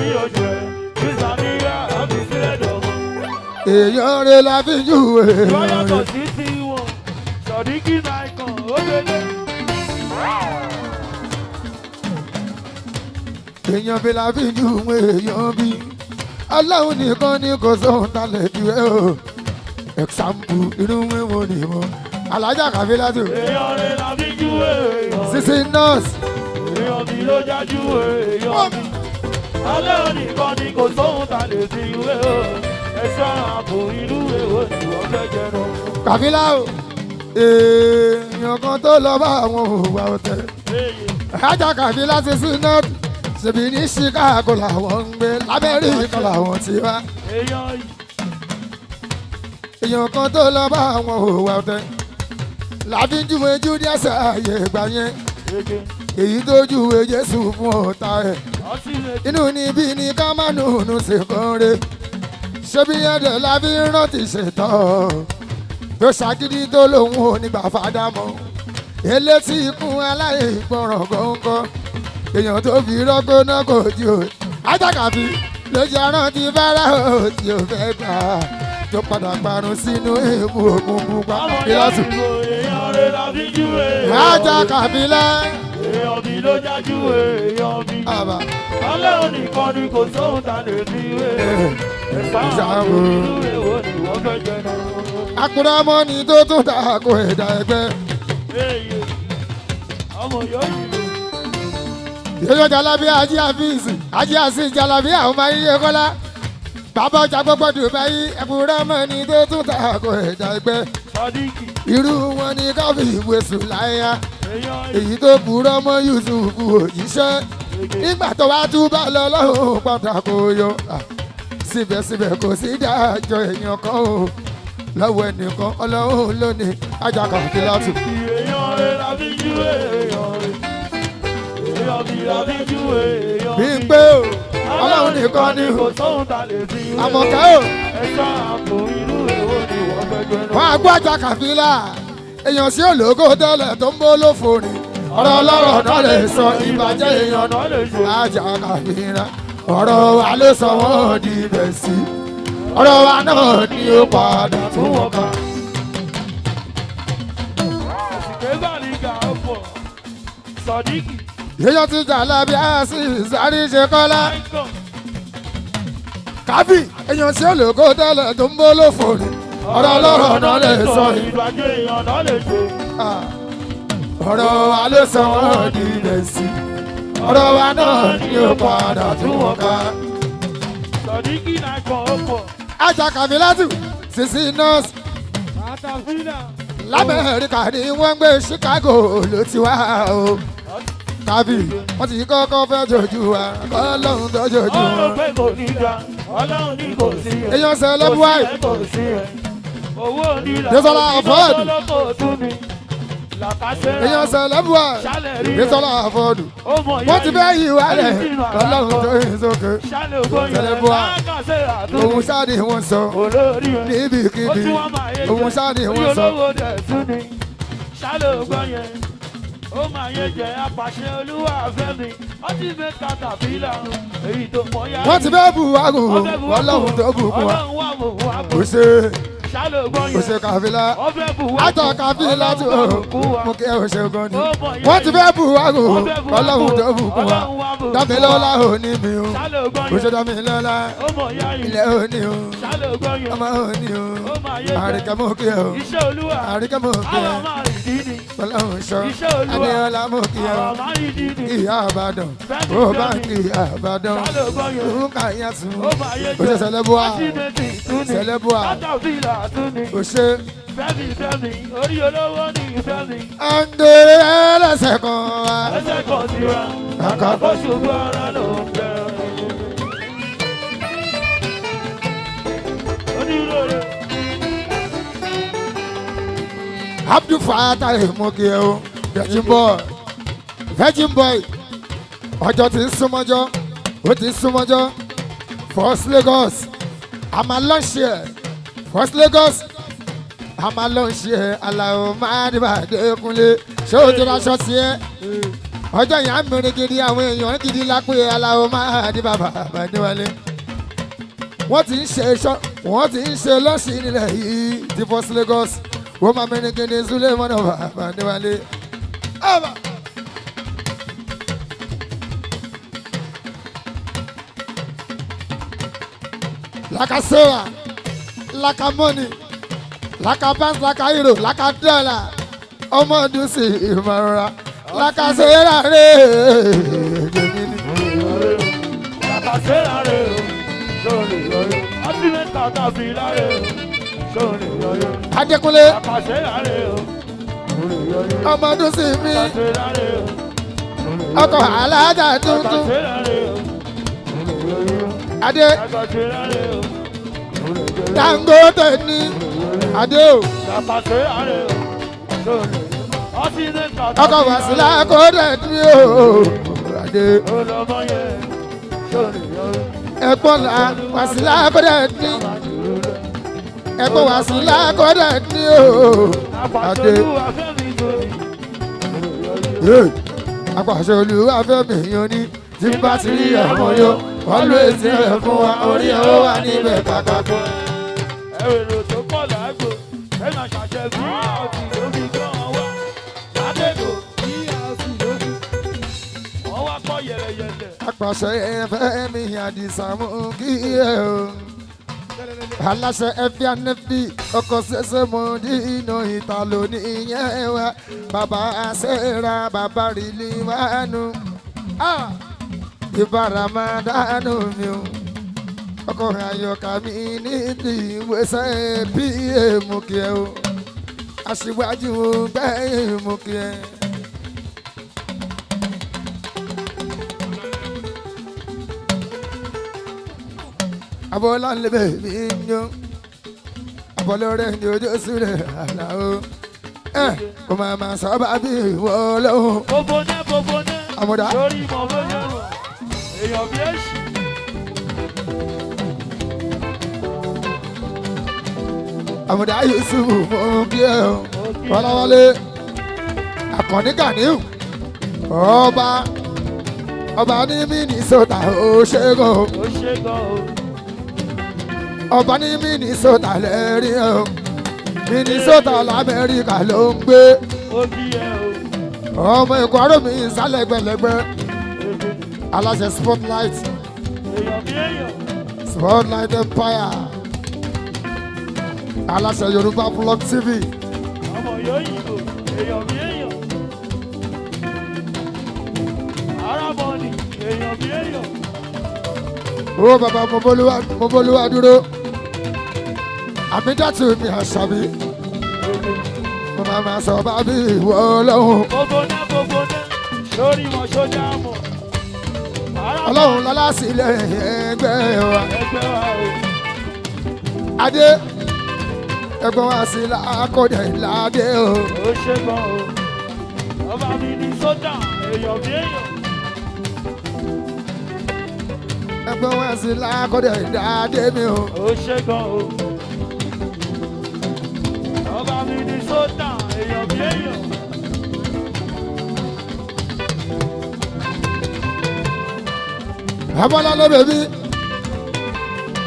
èèyàn rẹ̀ la fi júwe. lọ́yàtọ̀ sí ti wọn Sodiq Michael ó délé. èèyàn bí la fi júwe èèyàn bí aláwo nìkan ni kò sóhun tá lè fi wé o. example inú wíwọ́n ni mo alájà Kàfílátù. èèyàn rẹ̀ la fi júwe èèyàn. Sisi nurse. èèyàn bí ló jájú èèyàn bí aláwo nìkan ni kò sóhun tá lè fi wé o. ẹ̀ṣọ́ ààbò ìlú èwo ni wọ́n fẹ́ jẹnu. Kàfílà o èèyàn kan tó lọ bá àwọn òwà ọ̀tẹ̀. ajá Kàfílà Sisi nurse ṣèbí ní Chicago làwọn ń gbé l'Amẹ́ríkà làwọn ti wá. èèyàn kan tó lọ bá àwọn òwà ọ̀tẹ̀ láti júwe Judas ààyè ìgbà yẹn èyí tó júwe Jésù fún ọ̀tá ẹ̀ inú níbí ni ká má nùnú ṣèkọ́rẹ́ ṣebí ẹ̀dẹ̀ la fi rántí ṣètọ́ tó ṣàgídí tó lòun ò nígbà fàdámọ́ elétí ikún aláìgbọràn gọ́ngọ́ èèyàn tó fi rọ́gbó náà kò jí o Ajá Kàfí ló ṣe rántí Fáráò tí ò fẹ́ gbà tó padà parun sínú èèmù òkun pupa. ọmọ Kí yóò lọ́sùn? dìbò èèyàn rẹ̀ láti júwe. Ajá kàbílẹ̀. èèyàn mi ló jájú èèyàn mi. Àbá. ọlọ́run nìkan ni kò sóhun tá lè fi wé. ẹ̀ka àwọn ìlú èwo ni wọ́n fẹ́ jẹ náà. Akúrámọ́ ni tó tún ta kò ẹ̀dá ẹgbẹ́. èyí ọmọ yóò dìbò. Yóyó Jalabi Ají Àfíìsì, Ají Àsí Jalabi àwọn ọmọ ayé kọ́lá. Bàbá ọjà gbogbo Dubai, Akúrámọ́ ni tó tún ta kò ẹ̀dá ẹgbẹ́. Sàdíkì Irú wọn ni káfí ìwé sùn láyà. èèyàn Èyí tó purọ́ mọ́ Yusufu òjíṣẹ́. Nígbà tó wá túbọ̀ lọ lọ́hùn pàtàkó yọ. Síbẹ̀síbẹ̀ kò sí dájọ́ èèyàn kan o. Lọ́wọ́ ẹnìkan Ọlọ́run lónìí ajá kàkí látù. èèyàn rẹ̀ láti júwe èèyàn rẹ̀. èèyàn mi láti júwe èèyàn Bí mi. n pé o, Ọlọ́run nìkan ni kò o. sóhun tá lè fi wé. Àmọ̀ká o. ẹ̀ka àpò ìlú èwo ni wọ́n fẹ́ jẹ náà. Wọ́n á gbọ́ ajá kàfílà. Èèyàn sí ológo tẹ́lẹ̀ tó ń bó lófo ni. Ọ̀rọ̀ ọlọ́rọ̀ náà lè sọ ìbàjẹ́ èèyàn náà. náà lè ṣe. Ajá kàfílà. Ọ̀rọ̀ wa ló sọ wọ́n di ibẹ̀ sí. Ọ̀rọ̀ wa náà ni ó padà tún wọn ká. Kébàlígà ọ̀pọ̀ Sàdíkì Èèyàn ti Jalabi Àsí Sáré ṣe kọ́lá. Icon Kábì èèyàn sí ológo tẹ́lẹ̀ tó ń bó lófo ni. Ọ̀rọ̀ ọlọ́rọ̀ náà lè sọ ìbàjẹ́ èèyàn náà lè ṣe. ọ̀rọ̀ wa ló sọ wọ́n di ibẹ̀ sí. Ọ̀rọ̀ wa náà ni ó padà tún wọn ká. Sàdíkì Icon ọ̀pọ̀ Ajá Kàfílátù Sisi nọ́ọ̀sì Àtàfínà l'Amẹ́ríkà ni wọ́n ń gbé Chicago ló ti wá o. Kábì wọ́n ti kọ́kọ́ fẹ́ jojú wa kọ́lọ́hún tó jojú ọ̀rọ̀ wọn. pé kò ní ga Ọlọ́run ní kò sí ẹ̀. Èèyàn Celeb White. kò sí ẹ̀. owó onílà Désọlá Afọ́ọ̀dù. lọ́kọ̀ tún ni làkàṣẹ́ Èèyàn Celeb White. ṣálẹ̀ rí Désọlá Afọ́ọ̀dù. ọmọ ìyá Wọ́n ti fẹ́ yí wálẹ̀ nínú kọ́lọ́hún tó yín sókè. ṣálẹ̀ ògbóyè Celeb White. làkàṣẹ́ àtúntò Òun sáà ni wọ́n sọ olórí ẹ̀. níbikíbi. Òun sáà ni wọ́n sọ. olówó dẹ̀ tún ni ṣálẹ̀ ògbóyè ó máa yẹ jẹ́ apàṣẹ olúwa fẹ́mi ọtí mẹ́ta tàbí làwọn èyí tó mọ̀ yá. Wọ́n ti fẹ́ bu àgùn Ọlọ́run tó bùkún wa. ọlọ́run wà mọ̀ wá Kò bọ̀ ṣe ṣálẹ̀ ògbóyè kò ṣe Kàfílà. ọbẹ̀ bù wá Ajá Kàfílátù o. Mo kí ẹ ò ṣe gan ni. Ó mọ̀ yá Wọ́n ti fẹ́ bu àgùn ọbẹ̀ bù wá Ọlọ́run tó bùkún wa. ọlọ́run wà bọ̀ Dámilọ́lá òní mi o. ṣálẹ̀ Kò ògbóyè ṣe Dámilọ́lá. ó mọ̀ yá yìí Ilẹ̀ òní o. ṣálẹ̀ ògbóyè Ọmọ òní o. ó máa yẹ jẹ́ Àríkẹ́ mú kí ẹ o. iṣẹ́ olúwa Àríkẹ́ mú kí ẹ. àwọn máa rìn dín ní Ọlọ́run ṣọ́. Iṣẹ́ Olúwa. Adéọlá mú kí ẹ o. àwọn máa rìn dín ní Ìyá Àbàdàn. Ó bá ń kí Ìyá Àbàdàn. ṣálẹ̀ ògbóyè Orúkọ àyàtún. ó máa yẹ Ó ṣe jẹ́ Celeb White. àtìmẹ́tì tún ní Celeb White. látàfíìlà tún ní Ó ṣe fẹ́mi orí olówó ní fẹ́mi Àǹdè ẹlẹ́sẹ̀ kan wá. ẹsẹ̀ kan síra àkàkọ́ ṣùgbọ́n ara ló ń bẹ̀rẹ̀. onírúurú Abdul Fattah mú kí ẹ o. Virgin boy. Ọjọ́ ti ń súnmọ́jọ́. Ó ti ń súnmọ́jọ́. First Lagos. A máa lọ́ọ̀ṣì ẹ̀. First Lagos. A máa lọ́ọ̀ṣì ẹ̀. Aláwọ̀ máa dìbà Adékúnlé. Ṣé o ti raṣọ sí ẹ? Ọjọ́ yẹn á mìíràn gidi àwọn èèyàn gidi lápé Aláwọ̀ máa dìbà bàbá Adéwálé. Wọ́n ti ń ṣe lọ́ọ̀ṣì nílẹ̀ yìí ti First Lagos. Wọ́n máa mìíràn gidi Zulé mọ́nà bàbá Adéwálé. Like a Sarah, like a money, like a bank, like a hero, like a dollar. Ọmọ ọdún sí ìmọ̀ràn, like a Sarah rẹ̀. àkàṣe rárẹ̀ o sóòlì yọyọ àtìmẹ́ta tàbí rárẹ̀ o sóòlì yọyọ Adékúnlé, àkàṣe rárẹ̀ o sóòlì yọyọ ọmọ ọdún sí mi, àkàṣe rárẹ̀ o ọkọ̀ alájà tuntun. àkàṣe rárẹ̀ o sóòlì yọyọ Adé, àkàṣe rárẹ̀ o sóòlì yọyọ Dangote ní. Adé o, àkàṣe rárẹ̀ o sóòlì yọyọ àtìmẹ́ta ọkọ̀ Wàsílà kò dẹ̀ ní o. Adé, olọmọ yẹn sóòlì yọyọ ẹ̀gbọ́n la Wàsílà kò dẹ̀ ní. Ẹ̀gbọ́n Wàsílà kò dẹ̀ ní o. Adé. àpàṣọlúwà fẹ́mi tóbi Apàṣẹ Olúwa fẹ́mi yan ní tí bá ti rí ẹ̀wọ̀n yó wọ́n ló èsì rẹ̀ fún wa orí ẹ̀ ó wà níbẹ̀ kàkà. ẹ èrò tó pọ̀ lágbo ẹ̀nà ṣàṣẹ bí ọtí lóbi gan wá ládẹ́gò bí ọtí lóbi wọ́n wá pọ̀ yẹlẹyẹlẹ. Apàṣẹ ẹ̀fẹ́ mi Àdìsá mú kí ẹ o. Aláṣẹ ẹ̀fí ànẹ́fí ọkọ̀ ṣẹṣẹ mọ dínà ìta lónìí yẹn wá. Bàbá àṣẹra bàbá rìlì wánu. Ìbára máa dánú mi o. Ọkọ̀ àyọkà mi nídìí ìwésẹ̀ bí èèmù kí ẹ o. Aṣíwájú gbẹ̀yìn mú kí ẹ. Abola ń lebe mi yan abolore ni ojú sílẹ̀ àlàó kò máa ma sábà bí ìwọ lọ́wọ́. Bobone Àmọ̀dá. lórí ìmọ̀ lóyún èèyàn bí èṣù. Àmọ̀dá Yusuf mú kí ẹ o. Wọláwọlé Àkànní Ganiu ọba ní Minnesota ó ṣe gan o. Ó ṣe gan o. Ọba ní Minnesota lẹ́rí o. Minnesota l'Amẹ́ríkà ló ń gbé. Ó bí ẹ o. Ọmọ ẹ̀kọ́ aró mi sálẹ̀gbẹ̀lẹ̀gbẹ̀. Aláṣẹ Spotlight Èèyàn bí èèyàn. Spotlight Empire. Aláṣẹ Yorùbá Blog TV. Ọmọ yóò yìnbó èèyàn bí èèyàn. Arábọ̀nì èèyàn bí èèyàn. Owó bàbá Moboluwa dúró. Àmídàtú mi Àṣàbí. Mo máa ma sọ bá bí ìwọ Ọlọ́run. Bobone lórí ìmọ̀ sójà mọ̀. Ọlọ́run lọ́lá sílẹ̀ ẹgbẹ́ wa. Ẹgbẹ́ wa o. Adé ẹgbẹ́ wa sí lákọ̀dẹ̀ ládé o. Ó ṣe gan o. Ọba mi ní sójà èèyàn bí èèyàn. Ẹgbẹ́ wa sí lákọ̀dẹ̀ ládé mi o. Ó ṣe gan o. Ọba mi ní sójà èèyàn bí èèyàn. Abọ́lá ló bèbí.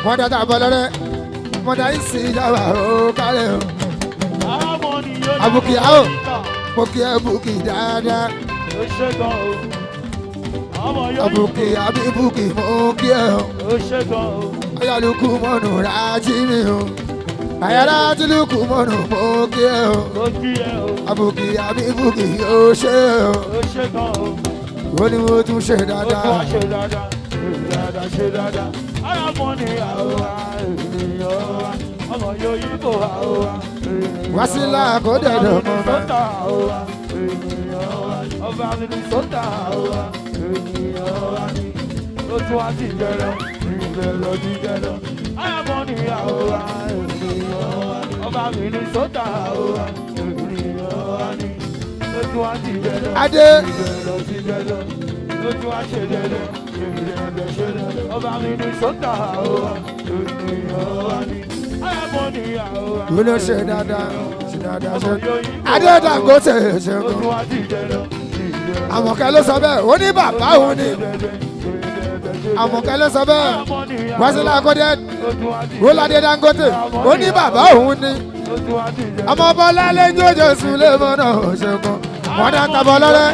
Wọ́n dáta abọ́lá rẹ̀. Wọ́n dá ìsì ìjàmbá ó kálẹ̀ o. Arábọ̀nì yóò ní Àbùkì àwọ̀. Mo kí ẹ bùkì dáadáa. Ó ṣe gan o. Ọmọ yóò Àbùkì àbí bùkì mo kí ẹ o. Ó ṣe gan o. Ayálukú mọ́nù rájí mi o. Àyàrá tìlúkù mọ́nù mo kí ẹ o. Ó kí ẹ o. Àbùkì àbí bùkì yóò ṣe o. Ó ṣe gan o. Ó ní mo tún ṣe Ó tún wá dáadáa. ṣe dáadáa. Ṣe dáadáa. Arábọ̀nì àwòrán ènìyàn wa. Ọmọ yóò yíbò àwòrán. Wá sí láàkọ́dẹ̀ lọ́mọ bá. Sọ́tà àwòrán ènìyàn wa. Ọba mi ní sọ́tà àwòrán ènìyàn wa ni. Ó tún wá sí ìbẹ̀rẹ̀ ìbẹ̀rẹ̀ ìbẹ̀rẹ̀. Arábọ̀nì àwòrán ènìyàn wa. Ọba mi ní sọ́tà àwòrán ènìyàn wa ni. Ó tún wá sí ìbẹ̀rẹ̀ Adé. ìbẹ̀rẹ̀ ìbẹ̀rẹ̀. Ó tún wá ṣe dẹ́dẹ́ ìbẹ̀rẹ̀ ṣe dẹ́dẹ́. Ọba mi ní sọ́tà àwòrán ènìyàn wa ni. Arábọ̀nì àwòrán. Ó ló ṣe dáadáa. Ṣe dáadáa ṣe. Adé Dangote ṣe Ó kọ́. tún wá sí ìbẹ̀rẹ̀. Àmọ̀kẹ́ ló sọ bẹ́ẹ̀. Ó ní bàbá òun ni. Àmọ̀kẹ́ ló sọ bẹ́ẹ̀. Wá sí láàkọ́dẹ̀. Rolade Dangote. Ó ní bàbá òun ni. Ọmọ Bọ́lá lẹ́jọ́ Jésù lè mọ́nà ṣe kọ́. Wọ́n dá tabọ̀ lọ́rẹ́.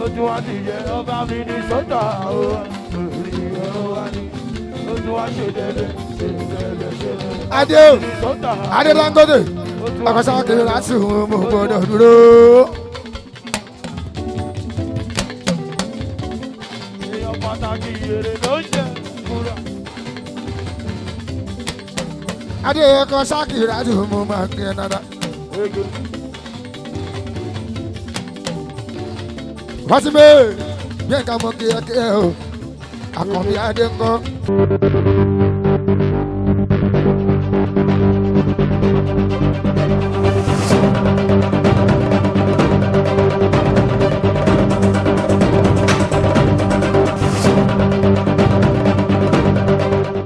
Ojú wa ti yẹ ọba mi ní sọ́tà àwọn ènìyàn wa ni. Ojú wa ṣe dẹ́dẹ́ Adé o. Adé Dangote. Ọkọ̀ sáà kiri láti òun mo gbọ́dọ̀ dúró. èèyàn pàtàkì èrè ló ń jẹ kúrò. Adé ọkọ̀ sáà kiri láti òun mo máa kí ẹ dáadáa. Wá sí mi. Bí nǹkan mọ kí ẹ o. Àkànbí Adé ń kọ́.